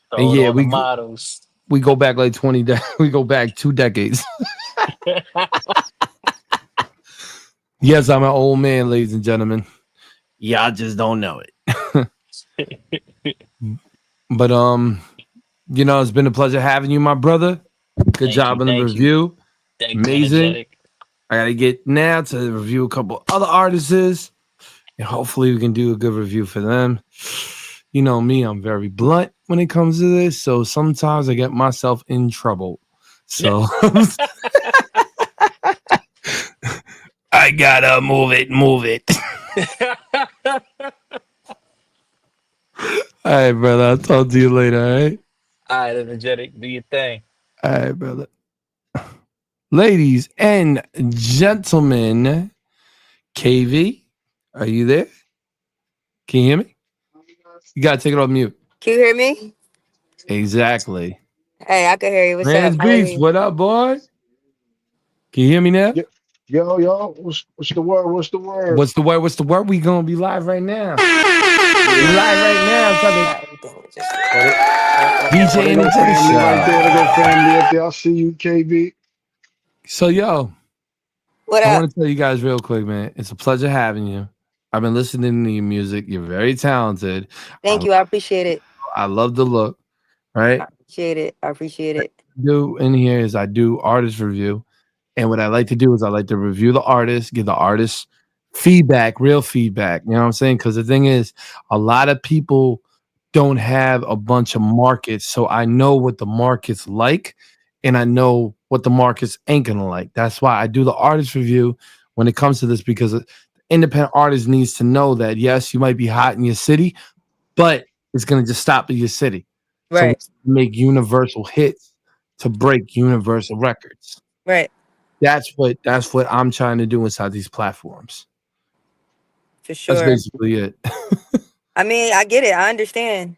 Throw And it yeah, on the models. we go back like 20 we go back 2 decades. Yes, I'm an old man, ladies and gentlemen. Y'all just don't know it. But it's been a pleasure having you, my brother. Good job on the review. Thank you, Amazing. Energetic. I gotta get now to review a couple other artists, and hopefully we can do a good review for them. You know me, I'm very blunt when it comes to this, so sometimes I get myself in trouble. So I gotta move it. All right, brother. I'll talk to you later, all right? All right, Energetic. Do your thing. All right, brother. Ladies and gentlemen, KV, are you there? Can you hear me? You gotta take it off mute. Can you hear me? Exactly. Hey, I can hear you. What's up? Man's How are Beats, you? what up, boy? Can you hear me now? Yo, yo, what's the word? What's the word? What's the word? What's the word? We gonna be live right now. We Yeah. live right now. It's like Everything was just Oh, they, DJ they go Energetic family right Show. there. They go family up there. I see you, KB. So, yo, what I up? want to tell you guys real quick, man. It's a pleasure having you. I've been listening to your music. You're very talented. I, Thank you. I appreciate it. I love the look, right? I appreciate it. I appreciate it. Do in here is I do artist review. And what I like to do is I like to review the artist, give the artist feedback, real feedback. You know what I'm saying? Because the thing is, a lot of people don't have a bunch of markets. So I know what the market's like and I know what the markets ain't gonna like. That's why I do the artist review when it comes to this, because the independent artist needs to know that yes, you might be hot in your city, but it's gonna just stop at your city. So we Right. make universal hits to break universal records. Right. That's what I'm trying to do inside these platforms. For That's sure. basically it. I mean, I get it. I understand.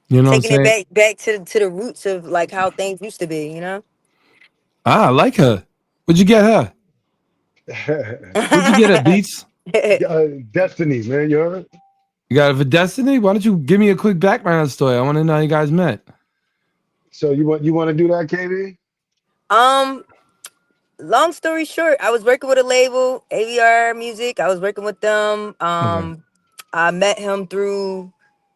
You know what I'm Taking it saying? back to the roots of like how things used to be, you know? Ah, I like her. What'd you get her? What'd you get her, Beats? Destiny, man. You heard? You got it for Destiny? Why don't you give me a quick background story? I want to know how you guys met. So you want to do that, KB? um, long story short, I was working with a label, AVR Music. I was working with them. Okay. I met him through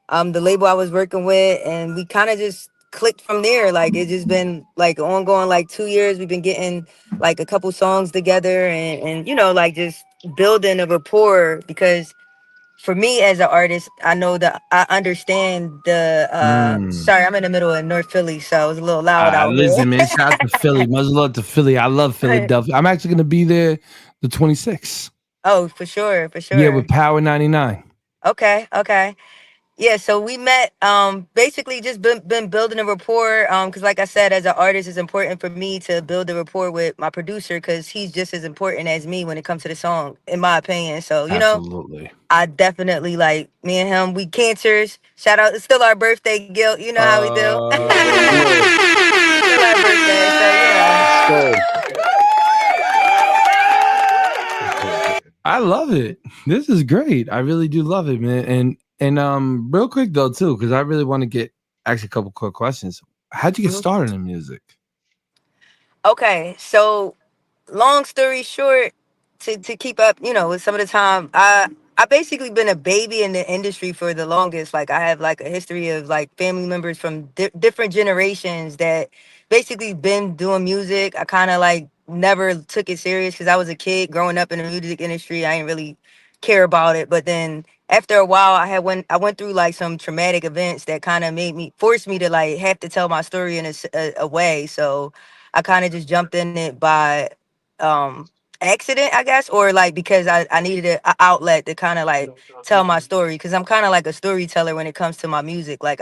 the label I was working with, and we kind of just clicked from there. Like it's just been like ongoing like 2 years. We've been getting like a couple songs together, and like just building a rapport. Because for me as an artist, I know that I understand the Mm. sorry, I'm in the middle of North Philly, so it's a little loud out Listen, man. Shout out to Philly. Much love to Philly. I love here. Philadelphia. I'm actually gonna be there the 26th. Oh, for sure, for Yeah, sure. with Power 99. Okay, okay. Yeah, so we met basically just been building a rapport because like I said, as an artist, it's important for me to build a rapport with my producer because he's just as important as me when it comes to the song, in my opinion. So, Absolutely. I definitely like me and him, we cancers. Shout out, it's still our birthday, Guilt. You know how we do. You know. Still our birthday, so Let's go. I love it. This is great. I really do love it, man. And real quick though, too, because I really want to get actually a couple quick questions. How'd you get Mhm. started in music? Okay, so long story short, to keep up, with some of the time, I basically been a baby in the industry for the longest. Like I have like a history of like family members from different generations that basically been doing music. I kind of like never took it serious because I was a kid growing up in the music industry. I didn't really care about it, but then after a while, I went through like some traumatic events that kind of made me force me to like have to tell my story in a way. So I kind of just jumped in it by um accident, I guess, or like because I needed a outlet to kind of like tell my story because I'm kind of like a storyteller when it comes to my music. Like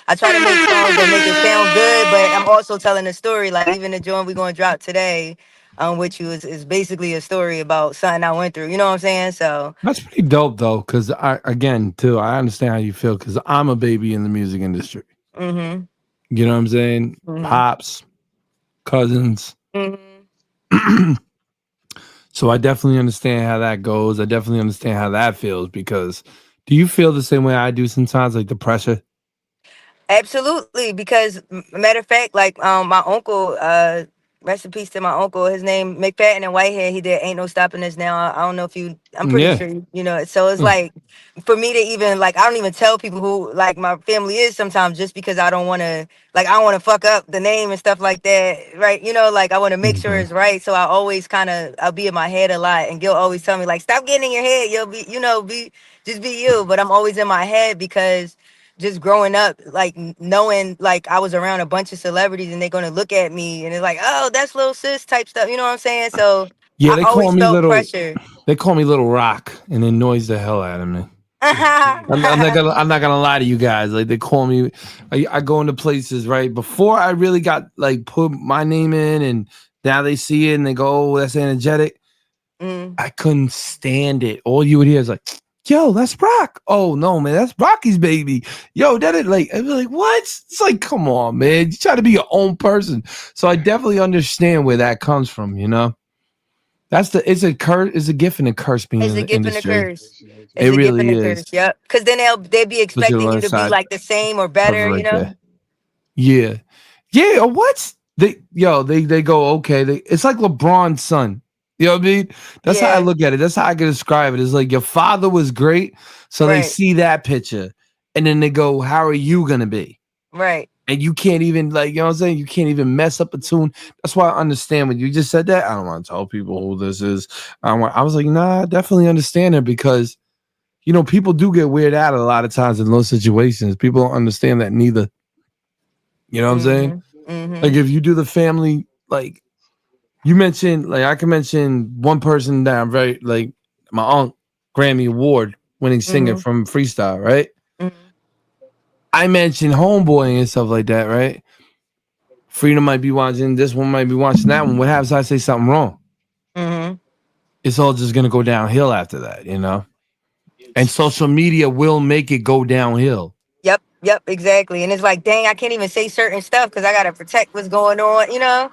I try to make songs that make it sound good, but I'm also telling a story. Like even the joint we're gonna drop today, which is basically a story about something I went through. You know what I'm saying? So That's pretty dope though, because I again too, I understand how you feel because I'm a baby in the music industry. mm-hmm. You know what I'm saying? Mm-hmm. Pops, cousins. Mm-hmm. So I definitely understand how that goes. I definitely understand how that feels because do you feel the same way I do sometimes, like the pressure? Absolutely, because matter of fact, like my uncle, rest in peace to my uncle. His name McFadden and Whitehead. He did "Ain't No Stopping Us Now." I don't know if you. I'm pretty Yeah. sure you know it. So it's Mm. like for me to even like I don't even tell people who like my family is sometimes just because I don't want to like I don't want to fuck up the name and stuff like that, right? Like I want to make sure Mhm. it's right. So I always I'll be in my head a lot, and Gil always tell me like stop getting in your head. You'll be be just be you. But I'm always in my head because just growing up, like knowing like I was around a bunch of celebrities and they're gonna look at me and it's like, oh, that's little sis type stuff. You know what I'm saying? So Yeah, I always felt pressure. they call me Little Rock and it annoys the hell out of me. I'm not gonna lie to you guys. Like they call me, I go into places right before I really got like put my name in, and now they see it and they go, "Oh, that's energetic." Mm, I couldn't stand it. All you would hear is like, Yo, that's Rock. Oh no, man, that's Rocky's baby. Yo, that is like, I'd be like, what? It's like, come on, man. You try to be your own person. So I definitely understand where that comes from. It's a curse, it's a gift and a curse being It's in a the gift and a industry. curse. It's It a gift and really a is. curse. Yep. Because then they'd be Put you expecting on you the to be side, like the same or cover better. right there. Yeah, yeah. What they go okay. It's like LeBron's son. You know what I mean? That's how I Yeah. look at it. That's how I can describe it. It's like your father was great, so they Right. see that picture, and then they go, "How are you gonna be?" Right. And you can't even you know what I'm saying? You can't even mess up a tune. That's why I understand when you just said that. I don't want to tell people who this is. I was like, nah, I definitely understand it because people do get weird out a lot of times in those situations. People don't understand that neither. You know what I'm saying? Mhm. Like Mhm. if you do the family, like you mentioned, like I can mention one person that I'm very like my aunt, Grammy Award winning singer Mhm. from freestyle, right? Mhm. I mentioned Homeboy and stuff like that, right? Freedom might be watching this one, might be watching that one. What happens if I say something wrong? Mhm. It's all just gonna go downhill after that. And social media will make it go downhill. Yep. Yep. Exactly. And it's like, dang, I can't even say certain stuff because I gotta protect what's going on.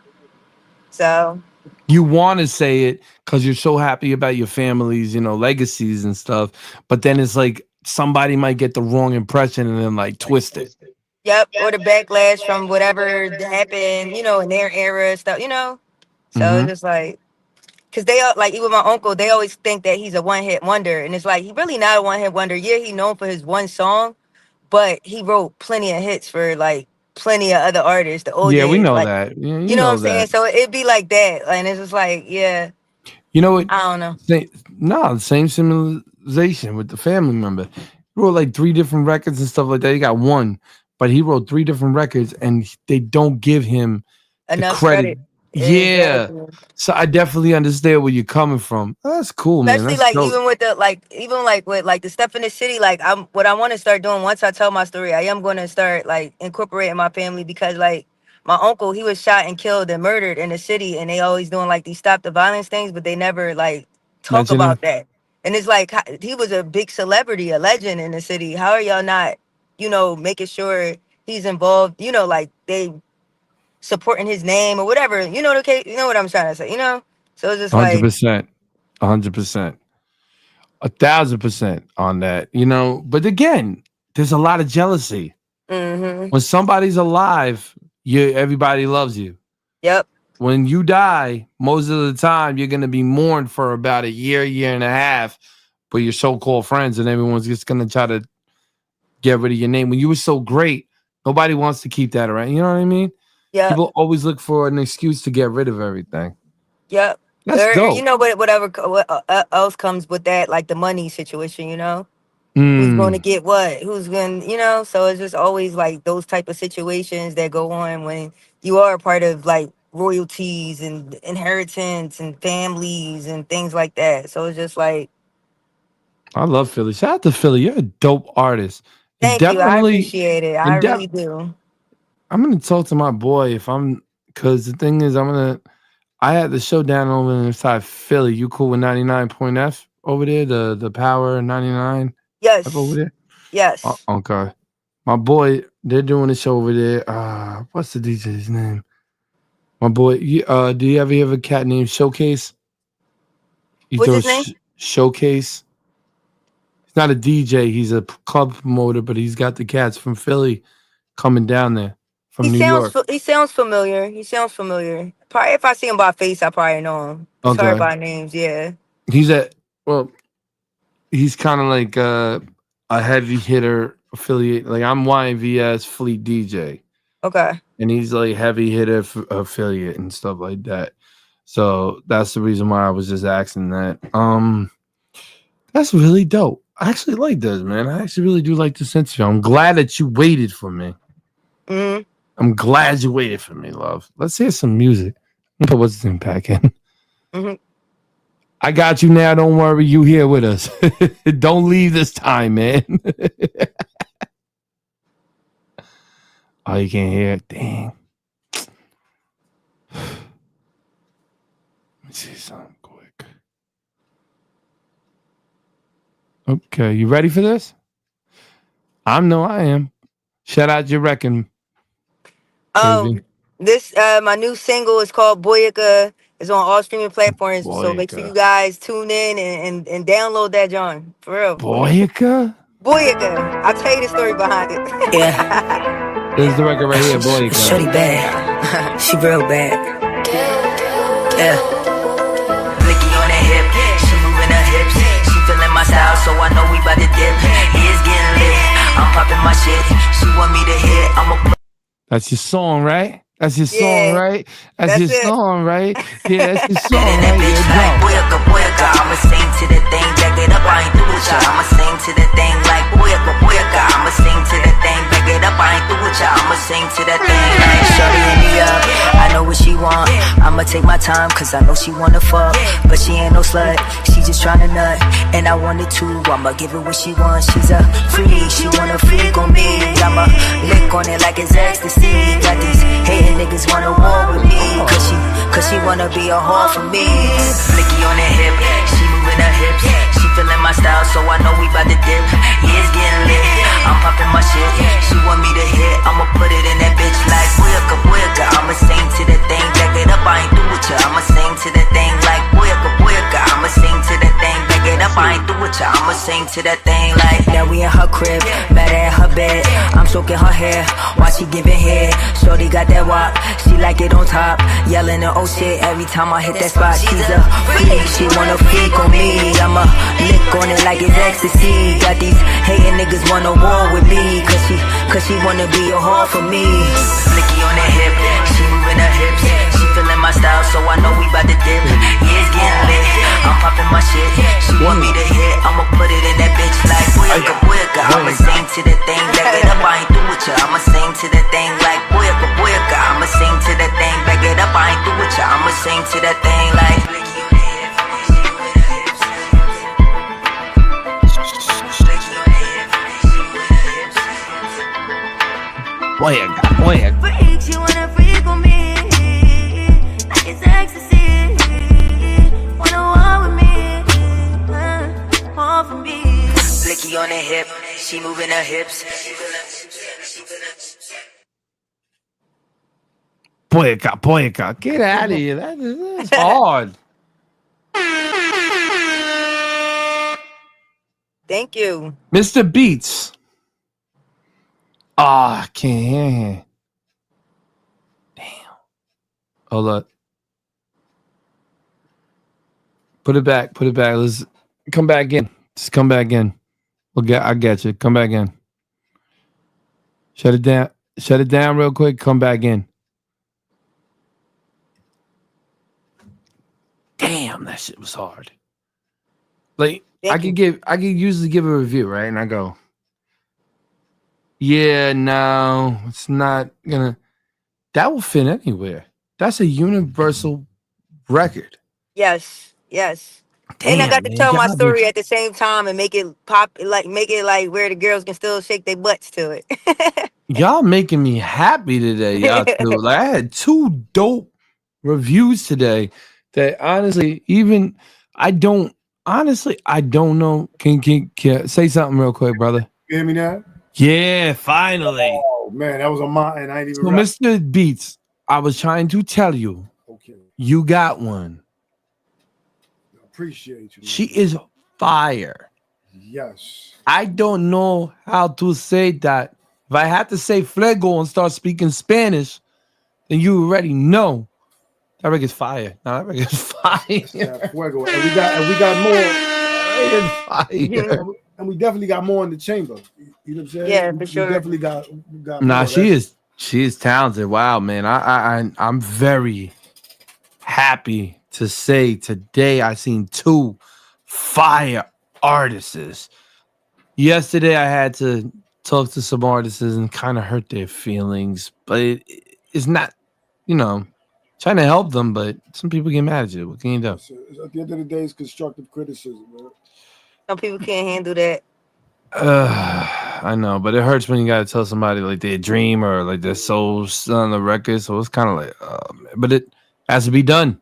So. You want to say it because you're so happy about your family's, legacies and stuff. But then it's like somebody might get the wrong impression and then like twist it. Yep. Or the backlash from whatever happened, in their era and stuff. So it's Mm-hmm. just like. Cause they are like even my uncle, they always think that he's a one hit wonder, and it's like he really not a one hit wonder. Yeah, he known for his one song, but he wrote plenty of hits for like plenty of other artists. The old Yeah, we days, know like that. Yeah, you you know what I'm know saying. that. So it'd be like that, and it's just like yeah, You know what? I don't know. No, the same civilization with the family member. He wrote like 3 different records and stuff like that. He got one, but he wrote 3 different records and they don't give him the Enough credit. credit, Yeah. exactly. So I definitely understand where you're coming from. That's cool, man. Especially That's like dope. even with the like even like with like the stuff in the city, like I'm what I want to start doing once I tell my story, I am going to start like incorporating my family because like my uncle, he was shot and killed and murdered in the city, and they always doing like these stop the violence things, but they never like talk Mention him. about that. And it's like he was a big celebrity, a legend in the city. How are y'all not, making sure he's involved? Like they supporting his name or whatever. You know the case. You know what I'm trying to say. So it's just like, 100%. 100%. 1,000% on that. But again, there's a lot of jealousy. mm-hmm. When somebody's alive, everybody loves you. Yep. When you die, most of the time you're gonna be mourned for about a year and a half with your so-called friends, and everyone's just gonna try to get rid of your name. When you were so great, nobody wants to keep that around. You know what I mean? Yep. People always look for an excuse to get rid of everything. Yep. That's dope. But whatever else comes with that, like the money situation. Who's going to Mm, get what? Who's going, So it's just always like those type of situations that go on when you are a part of like royalties and inheritance and families and things like that. So it's just like, I love Philly. Shout out to Philly. You're a dope artist. And thank you. I definitely, appreciate it. I and really do. I'm gonna talk to my boy because the thing is, I had the show down over inside Philly. You cool with 99 Point F over there? The Power 99 F over Yes. there? Yes. Okay. My boy, they're doing a show over there. What's the DJ's name? My boy, do you ever hear of a cat named Showcase? He What's throws his name? Showcase. He's not a DJ, he's a club promoter, but he's got the cats from Philly coming down there from New York. He sounds familiar. He sounds familiar. Probably if I see him by face, I probably know him. Sorry Okay. by names, yeah. He's well, he's kind of like a heavy hitter affiliate. Like I'm YNVS Fleet DJ, Okay. and he's like heavy hitter affiliate and stuff like that. So that's the reason why I was just asking that. That's really dope. I actually like this, man. I actually really do like this interview. I'm glad that you waited for me. Mm-hmm. I'm glad you waited for me, love. Let's hear some music. Put what's in back in. Mm-hmm. I got you now. Don't worry. You here with us. Don't leave this time, man. Oh, you can't hear it. Dang. Let me see something quick. Okay, you ready for this? I am. Shout out your reckon, KV. This my new single is called Boyaka. It's on all streaming platforms. So make sure you Boyka. guys tune in and download that, John. For real. Boyka? Boyaka. I'll tell you the story behind it. Yeah, This is the record right here, Boyka. shorty bad. She real bad. Yeah. Blicky on her hip, she moving her hips. She feeling my style, so I know we bout to dip. It's getting lit. I'm popping my shit. She want me to hit. I'ma. That's your song, right? That's your song, Yeah, right? That's that's your it. song, right? Yeah, that's your song, And that right? bitch Yeah, like go. boyaka, boyaka. I'ma sing to the thing, back it up. I ain't through with ya. I'ma sing to the thing like boyaka, boyaka. I'ma sing to the thing, back it up. I ain't through with ya. I'ma sing to the thing like shorty in the up. I know what she want. I'ma take my time, cause I know she wanna fuck. But she ain't no slut. She just tryna nut. And I want it too. I'ma give her what she wants. She's a freak. She wanna freak on me. I'ma lick on it like it's ecstasy. Got these hating niggas wanna war with me. Cause she wanna be a whore for me. Blicky on her hip, she moving her hips. She feeling my style, so I know we bout to dip. Yeah, it's getting lit. I'm popping my shit. She want me to hit, I'ma put it in that bitch like boyaka, boyaka. I'ma sing to the thing, back it up. I ain't through with ya. I'ma sing to the thing like boyaka, boyaka. I'ma sing to the thing, back it up. I ain't through with ya. I'ma sing to that thing like. Now we in her crib, mad at her bed. I'm soaking her hair while she giving head. Shorty got that wop, she like it on top. Yelling and oh shit every time I hit that spot. She's a freak, she wanna freak on me. I'ma lick on it like it's ecstasy. Got these hating niggas wanna war with me. Cause she wanna be a whore for me. Blicky on her hip, she moving her hips. She feeling my style, so I know we bout to dip. Yeah, it's getting lit. I'm popping my shit. She want me to hit, I'ma put it in that bitch like boyaka, boyaka. I'ma sing to the thing, back it up. I ain't through with ya. I'ma sing to the thing like boyaka, boyaka. I'ma sing to that thing, back it up. I ain't through with ya. I'ma sing to that thing like. Boyka, Boyka. Freak, she wanna freak on me. Like it's ecstasy. Wanna war with me. All for me. Blicky on her hip, she moving her hips. Boyka, Boyka. Get out of here. That's hard. Thank you. Mr. Beats. Ah, I can't hear him. Damn. Hold up. Put it back. Put it back. Let's come back in. Just come back in. I get you. Come back in. Shut it down. Shut it down real quick. Come back in. Damn, that shit was hard. Like I could usually give a review, right? And I go, yeah, no, it's not gonna. That will fit anywhere. That's a universal record. Yes, yes. Damn, And I got to man, tell my y'all story at the same time and make it pop, make it like where the girls can still shake their butts to it. y'all making me happy today, y'all too. Like I had 2 dope reviews today that honestly, I don't know. Can say something real quick, brother? You hear me now? Yeah, finally. Oh man, that was on my and I ain't even. So, Mr. Beats, I was trying to tell you, Okay, you got one. appreciate you. Man. She is fire. Yes. I don't know how to say that. If I had to say Flego and start speaking Spanish, then you already know that record's fire. No, that record's fire. Yeah, fuego. And we got more. Fire. And we definitely got more in the chamber. You know what I'm saying? Yeah, for We sure. definitely got Nah, more. she is talented. Wow, man. I'm very happy to say today I seen 2 fire artists. Yesterday I had to talk to some artists and kind of hurt their feelings, but it's not, trying to help them, but some people get mad at you. What can you do? So, at the end of the day, it's constructive criticism, man. Some people can't handle that. I know, but it hurts when you gotta tell somebody like their dream or like their soul's on the record. So it's kind of like, but it has to be done.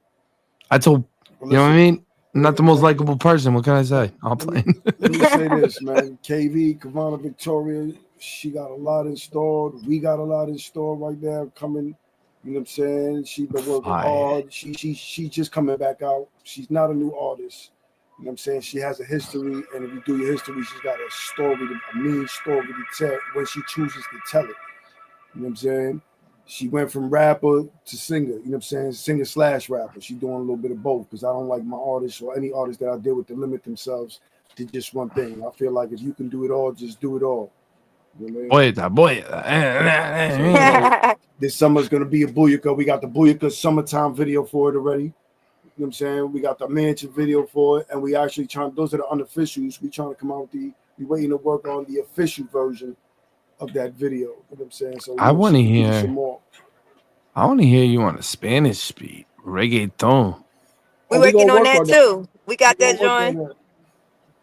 I told you know what I mean. I'm not the most likable person. What can I say? I'm Let me playing. let me say this, man. KV, Kavana Victoria, she got a lot installed. We got a lot installed right now coming. You know what I'm saying? She been working Fire. hard. She's just coming back out. She's not a new artist. You know what I'm saying? She has a history, and if you do your history, she's got a story, a mean story to tell when she chooses to tell it. You know what I'm saying? She went from rapper to singer, you know what I'm saying? Singer slash rapper. She's doing a little bit of both because I don't like my artists or any artist that I deal with to limit themselves to just one thing. I feel like if you can do it all, just do it all. You know what I mean? Boy. So, you know, this summer's gonna be a Booyaka. We got the Booyaka summertime video for it already. You know what I'm saying? We got the mansion video for it, and we actually trying. Those are the unofficials. We trying to come out we waiting to work on the official version of that video. You know what I'm saying? So I want to hear. some more. I want to hear you on a Spanish beat, reggaeton. We We working gonna on work that on that. too. We got We that gonna work on joint. that.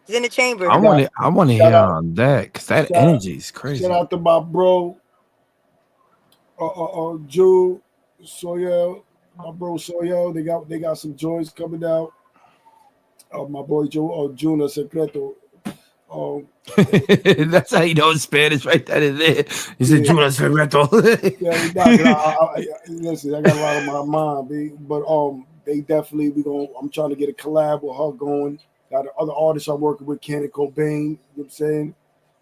It's in the chamber. I want to Shout hear out, on that because that shout, energy is shout crazy. out to my bro, Joe Soyel, my bro Soyel. They got some joints coming out. My boy Joe Juno Secreto. That's how you know it's Spanish right then and there. He said, Yeah. Jura Secreto. Listen, I got a lot on my mind, but they definitely I'm trying to get a collab with her going. Got other artists I'm working with, Kenny Cobain. You know what I'm saying?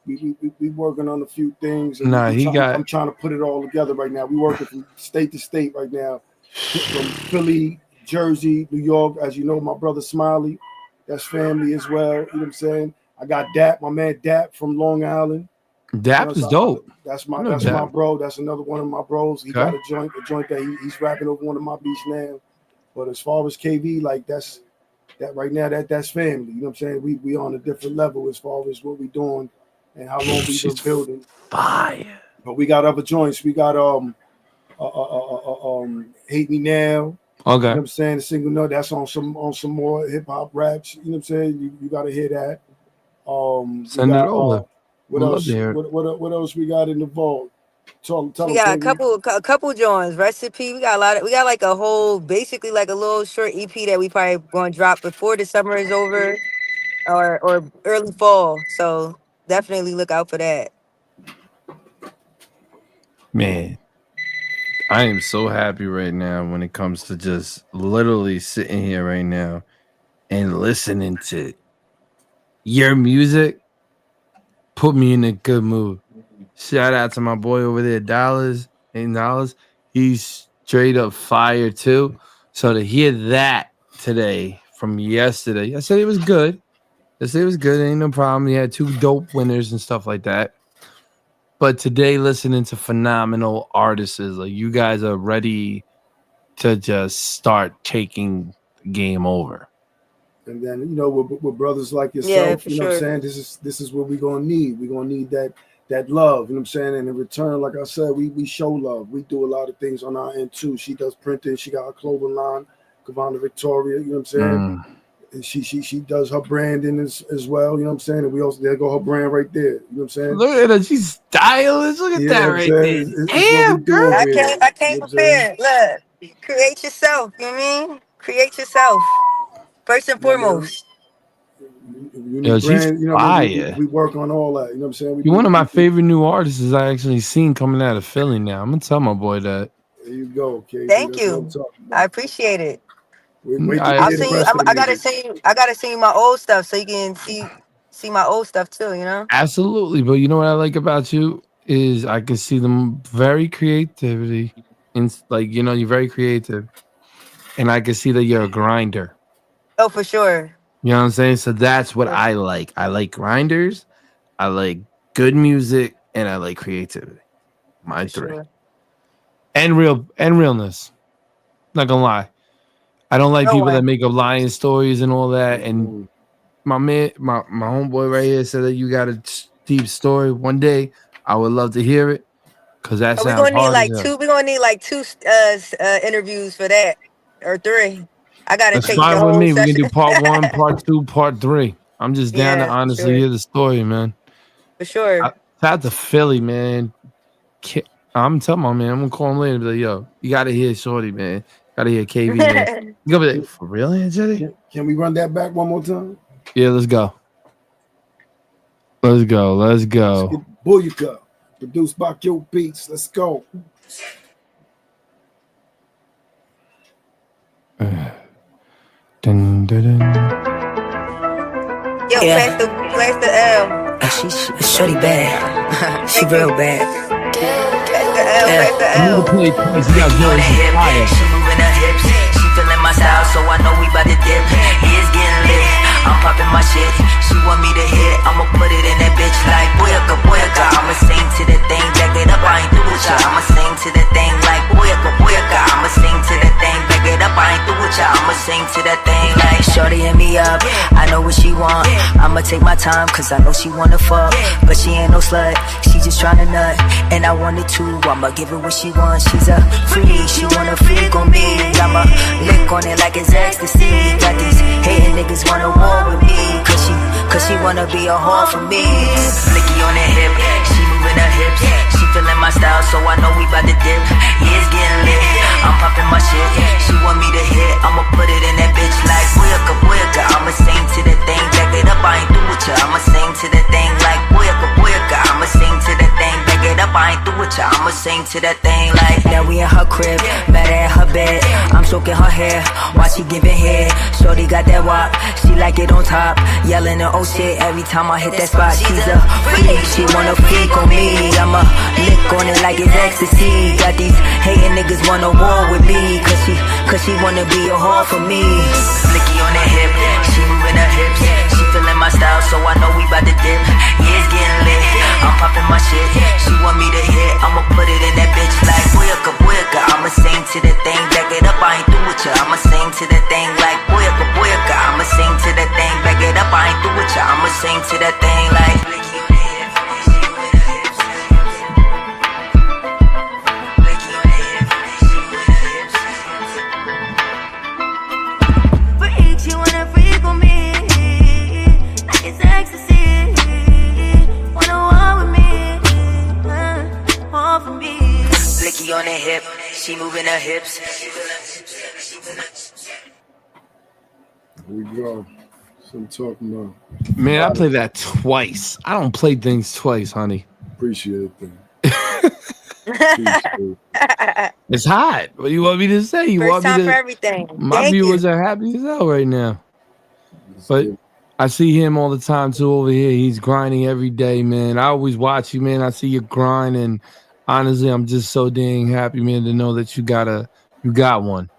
We working on a few things, and Nah, I'm trying to put it all together right now. We working from state to state right now, from Philly, Jersey, New York. As you know, my brother Smiley, that's family as well. You know what I'm saying? I got Dap, my man Dap from Long Island. Dap is dope. That's my bro. That's another one of my bros. He Okay. got a joint that he's rapping over one of my beats now. But as far as KV, like that's right now that's family. You know what I'm saying? We on a different level as far as what we doing and how long we've been building. Fire. But we got other joints. We got Hate Me Now. Okay. You know what I'm saying? The single note that's on some more hip hop raps. You know what I'm saying? You gotta hear that. Send it over. What else? What else we got in the vault? We got a couple joints. Recipe. We got we got like a whole, basically like a little short EP that we probably going to drop before the summer is over, or early fall. So definitely look out for that. Man, I am so happy right now when it comes to just literally sitting here right now and listening to your music. Put me in a good mood. Shout out to my boy over there, $8. He's straight up fire too. So to hear that today from yesterday, it was good. Yesterday was good. Ain't no problem. He had 2 dope winners and stuff like that. But today, listening to phenomenal artists, like you guys are ready to just start taking the game over. And then with brothers like yourself, Yeah, for you know what I'm sure. saying? This is what we're gonna need. We're gonna need that love, you know what I'm saying? And in return, like I said, we show love. We do a lot of things on our end too. She does printing, she got a clothing line, Kavana Victoria, you know what I'm saying? And she does her branding as well, you know what I'm saying? And we also there go her brand right there, you know what I'm saying? Look at her, she's stylish. Look at that right there. Damn, girl. I can't prepare. Look, create yourself. You know what I mean? Create yourself first and foremost. You need she's brand, fire. we work on all that. You know what I'm saying? You're one of my favorite new artists I actually seen coming out of Philly now. I'm gonna tell my boy that. There you go, okay. Thank you. I appreciate it. I'll send you. I gotta send you my old stuff so you can see my old stuff too. You know. Absolutely, but you know what I like about you is I can see them very creativity, and you're very creative, and I can see that you're a grinder. Oh, for sure. You know what I'm saying? So that's what I like. I like grinders, I like good music, and I like creativity. My for 3. Sure. And realness. Not gonna lie. I don't like people that make up lying stories and all that. And my homeboy right here said that you got a deep story. One day I would love to hear it because that sounds hard. We're gonna need like 2 interviews for that, or 3. I gotta That's take fine the with whole me. session. We can do part 1, part 2, part 3. I'm just down to honestly hear the story, man. For sure. Shout out to Philly, man. I'm telling my man, I'm gonna call him later and be like, yo, you gotta hear Shorty, man. Gotta hear KV, man. You gonna be like, for real, energetic? Can we run that back one more time? Yeah, let's go. Let's go. Let's go. Let's get Booyaka, produced by Q Beats. Let's go. Dun, dun, dun. Yo, Yeah. flash the L. She's shorty bad. She real bad. Flash the L, Yeah. flash the I'm L. gonna play it twice. You guys know On the this is hip, fire. she moving her hips. She feeling my style, so I know we bout to dip. It's getting lit. I'm popping my shit. She want me to hit. I'ma put it in that bitch like boyaka, boyaka. I'ma sing to the thing, back it up. I ain't through with ya. I'ma sing to the thing like boyaka, boyaka. I'ma sing to the thing, back it up. I ain't through with ya. I'ma sing to that thing like shorty hit me up. I know what she want. I'ma take my time, cause I know she wanna fuck. But she ain't no slut. She just tryna nut. And I wanted to. I'ma give her what she wants. She's a freak. She wanna freak on me. I'ma lick on it like it's ecstasy. Got these hating niggas wanna war with me. Cause she wanna be a whore for me. Blicky on the hip. She moving her hips. She feeling my style, so I know we bout to dip. Yeah, it's getting lit. I'm popping my shit. She want me to hit. I'ma put it in that bitch like boyaka, boyaka. I'ma sing to the thing, back it up. I ain't through with ya. I'ma sing to the thing like boyaka, boyaka. I'ma sing to the thing, back it up. I ain't through with ya. I'ma sing to that thing like. Now we in her crib, mad at her bed. I'm stroking her hair, while she giving head. Shorty got that wop, she like it on top. Yelling and oh shit every time I hit that spot. She's a freak, she wanna freak on me. I'ma lick on it like it's ecstasy. Got these hating niggas wanna war with me. Cause she wanna be a whore for me. Blicky on the hip, she moving her hips. She feeling my style, so I know we bout to dip. Yeah, it's getting lit. I'm popping my shit. She want me to hit. I'ma put it in that bitch like boyaka, boyaka. I'ma sing to the thing, back it up. I ain't through with ya. I'ma sing to the thing like boyaka, boyaka. I'ma sing to the thing, back it up. I ain't through with ya. I'ma sing to that thing like. Blicky on the hip, she moving her hips. Blicky on the hip, she moving her hips. Freak, she wanna freak on me. Like it's ecstasy. Wanna walk with me. All for me. Blicky on the hip, she moving her hips. Here we go. That's what I'm talking about. Man, I play that twice. I don't play things twice, honey. Appreciate it, then. Appreciate it. It's hot. What do you want me to say? You First want me time to? for everything. My Thank viewers you. are happy as hell right now. Let's But get it. I see him all the time too over here. He's grinding every day, man. I always watch you, man. I see you grind, and honestly, I'm just so dang happy, man, to know that you got one.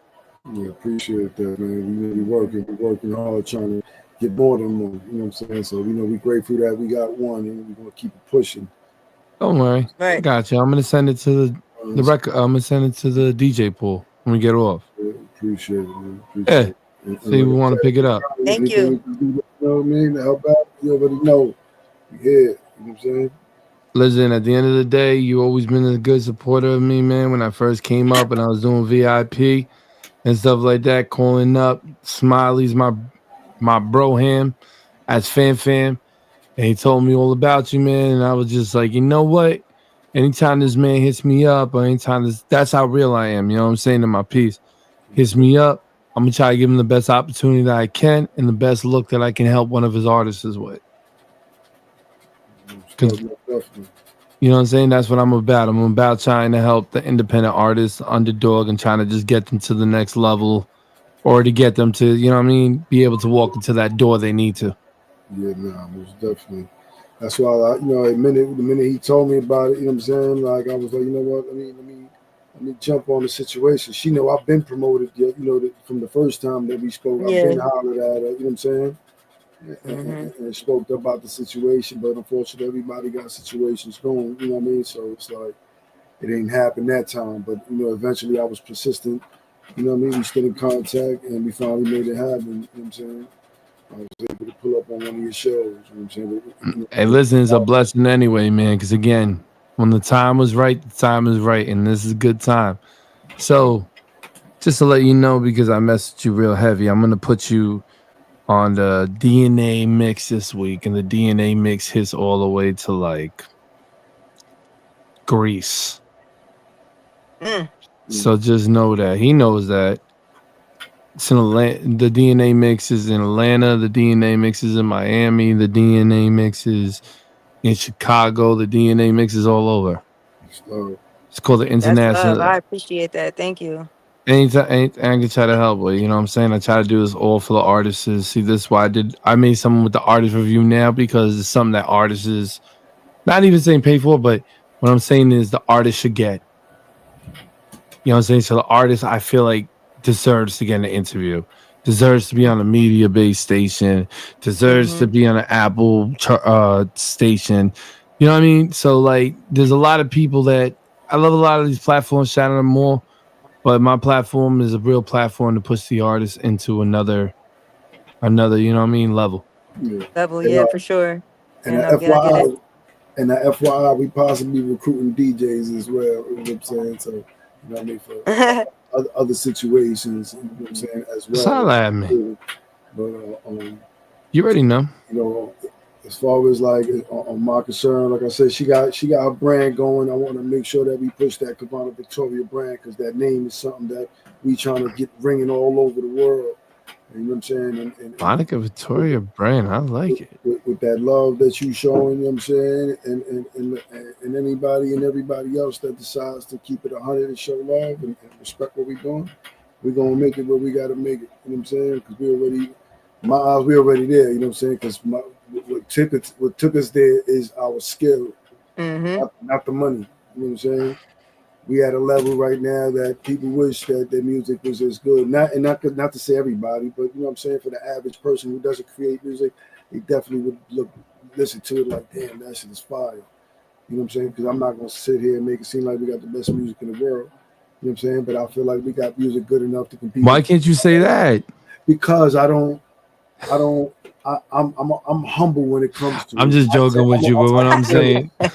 Yeah, appreciate that, man. We're working hard trying to get more than one. You know what I'm saying? So, we're grateful that we got one, and we're gonna keep it pushing. Don't worry, I Right. got you. I'm gonna send it to the record. I'm gonna send it to the DJ pool when we get off. Appreciate it, man. Yeah, Appreciate it. And see, we want to pick it up. Thank anything you. we can do, you know what I mean? To help out, you already know. Yeah, you know what I'm saying? Listen, at the end of the day, you always been a good supporter of me, man. When I first came up and I was doing VIP and stuff like that, calling up Smiley's my bro him as Fam, and he told me all about you, man. And I was just like, you know what? Anytime this man hits me up, or anytime that's how real I am. You know what I'm saying in my piece. Hits me up, I'm gonna try to give him the best opportunity that I can and the best look that I can help one of his artists with. Because Definitely. you know what I'm saying? That's what I'm about. I'm about trying to help the independent artists, underdog, and trying to just get them to the next level, or to get them to, you know what I mean, be able to walk into that door they need to. Yeah, nah, most definitely. That's why, the minute he told me about it, you know what I'm saying? Like, I was like, you know what? Let me jump on the situation. She know I've been promoted, from the first time that we spoke. I've been Yeah. hollered at her, you know what I'm saying? Mhm. And spoke about the situation, but unfortunately, everybody got situations going, you know what I mean? So it's like, it ain't happened that time, but, eventually I was persistent, you know what I mean? We stayed in contact, and we finally made it happen, you know what I'm saying? I was able to pull up on one of your shows, you know what I'm saying? Hey, listen, it's a blessing anyway, man. Because again, when the time was right, the time is right, and this is a good time. So, just to let you know, because I messaged you real heavy, I'm gonna put you on the DNA mix this week, and the DNA mix hits all the way to like Greece. Mm. So just know that he knows that. It's in Atlanta. The DNA mix is in Atlanta. The DNA mix is in Miami. The DNA mix is in Chicago. The DNA mix is all over. So, It's called the That's love. International. I appreciate that. Thank you. Anytime, I can try to help with. You know what I'm saying? I try to do this all for the artists. See, this is why I made something with the artist review now because it's something that artists is not even saying pay for, but what I'm saying is the artist should get. You know what I'm saying? So the artist, I feel like, deserves to get an interview, deserves to be on a media based station, deserves to Hmm. be on an station. You know what I mean? So like, there's a lot of people that I love. A lot of these platforms, shout out them more. But my platform is a real platform to push the artist into another. You know what I mean? Level. yeah. Level, And, yeah, for sure. and And yeah, I get it. FYI, we possibly recruiting DJs as well. You know what I'm saying? So, you know what I mean, for other situations, you know what I'm saying, as It's well. all at me. But, You already know. you know, as far as like on my concern, like I said, she got her brand going. I want to make sure that we push that Cabana Victoria brand because that name is something that we trying to get ringing all over the world. You know what I'm saying? Monica With, Victoria brand. I like it. with that love that you showing, you know what I'm saying, and anybody and everybody else that decides to keep it 100 and show love and respect what we're doing, we're gonna make it where we gotta make it. You know what I'm saying? Because we already, my eyes, we already there. You know what I'm saying? Because what took us there is our skill, Hmm. not the money. You know what I'm saying? We at a level right now that people wish that their music was as good. Not to say everybody, but you know what I'm saying, for the average person who doesn't create music, they definitely would listen to it like, damn, that shit is fire. You know what I'm saying? Because I'm not gonna sit here and make it seem like we got the best music in the world. You know what I'm saying? But I feel like we got music good enough to compete Why with. can't you say that? Because I don't, I'm humble when it comes to I'm it. just joking with you, but what I'm saying, I'm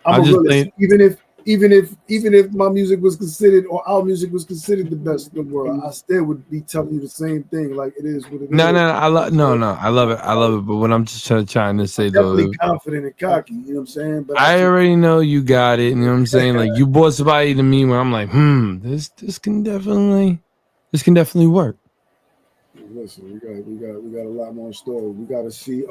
I'm a just realist. playing. Even if my music was considered or our music was considered the best in the world, I still would be telling you the same thing. Like it is what it No, is. no, no, I love. No, So, no, I love it. I love it. But what I'm just trying to say definitely though, confident and cocky. You know what I'm saying? But I I just already know you got it. You know what I'm saying? Like you brought somebody to me where I'm like, this can definitely work. listen. We got a lot more in store. We got to see.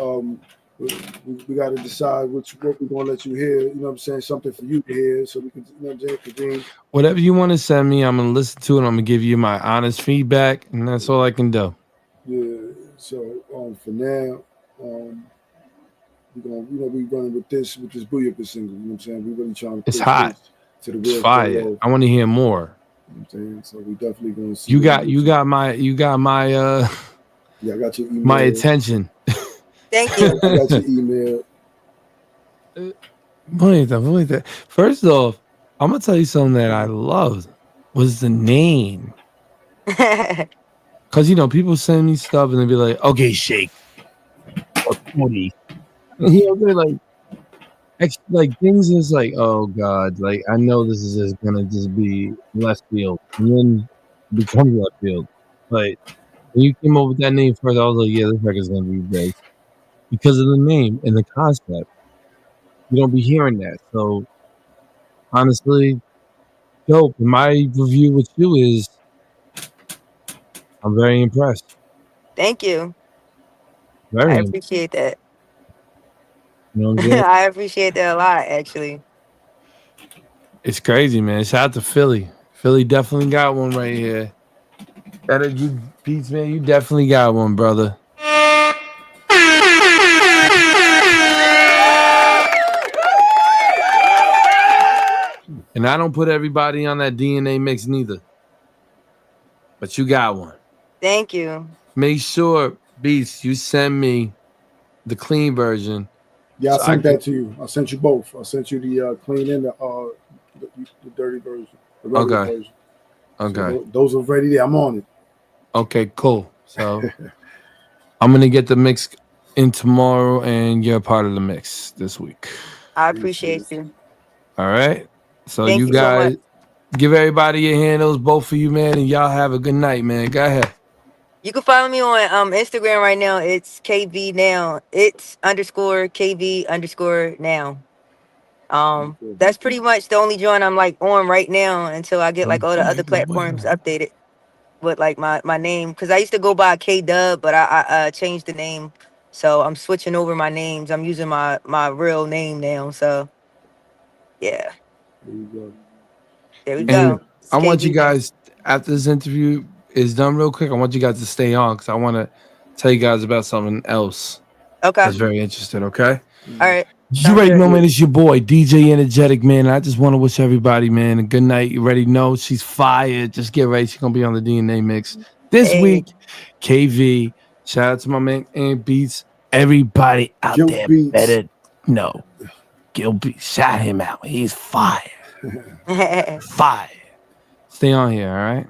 We got to decide what we're gonna let you hear. You know what I'm saying? Something for you to hear, so we can. You know what I'm saying? 'Cause Whatever you want to send me, I'm gonna listen to it. I'm gonna give you my honest feedback, and that's all I can do. yeah. So for now, um, we're gonna be running with this Booyaka single. You know what I'm saying? We're really trying to It's push hot. this to the It's real fire. KO. I want to hear more. You know what I'm saying? So we definitely gonna see You what we got get you to. got my you got my Yeah, I got your my email. attention. Thank I, you. I got your email. Bonita. First off, I'm gonna tell you something that I loved was the name. Cause people send me stuff and they be like, okay, shake or 40. They're like things is like, oh god, like I know this is just gonna just be left field. And then it becomes left field. But when you came up with that name first, I was like, yeah, this record's gonna be big. Because of the name and the concept. You don't be hearing that. So honestly, dope. And my review with you is I'm very impressed. Thank you. I Very impressed. appreciate that. You know what I'm saying? I appreciate that a lot, actually. It's crazy, man. Shout out to Philly. Philly definitely got one right here. Energy Beats, man. You definitely got one, brother. And I don't put everybody on that DNA mix neither. But you got one. Thank you. Make sure, Beats, you send me the clean version Yeah, I so I sent can. that to you. I sent you both. I sent you the clean and the dirty version, the regular Okay. version. So Okay. those are ready there. I'm on it. Okay, cool. So I'm gonna get the mix in tomorrow and you're a part of the mix this week. I Appreciate appreciate it. you. All right. So Thank you you so much. guys give everybody your handles, both of you, man, and y'all have a good night, man. Go ahead. You can follow me on Instagram right now. It's KV now. It's underscore KV underscore now. Okay. That's pretty much the only joint I'm like on right now until I get like all the other Okay, platforms updated. with like my name, because I used to go by K Dub, but I changed the name, so I'm switching over my names. I'm using my real name now. So yeah, There you go. there we And go. It's I want you KB. guys, after this interview is done real quick, I want you guys to stay on because I want to tell you guys about something else Okay. that's very interesting, okay? All right. You Sounds already good. know, man, it's your boy, DJ Energetic, man. I just want to wish everybody, man, a good night. You already know she's fired. Just get ready. She's going to be on the DNA mix this Hey. week. KV, shout out to my man, and Beats. Everybody out Gil there Beats. better know. Gil Beats, shout him out. He's fired. Fire. Stay on here, all right?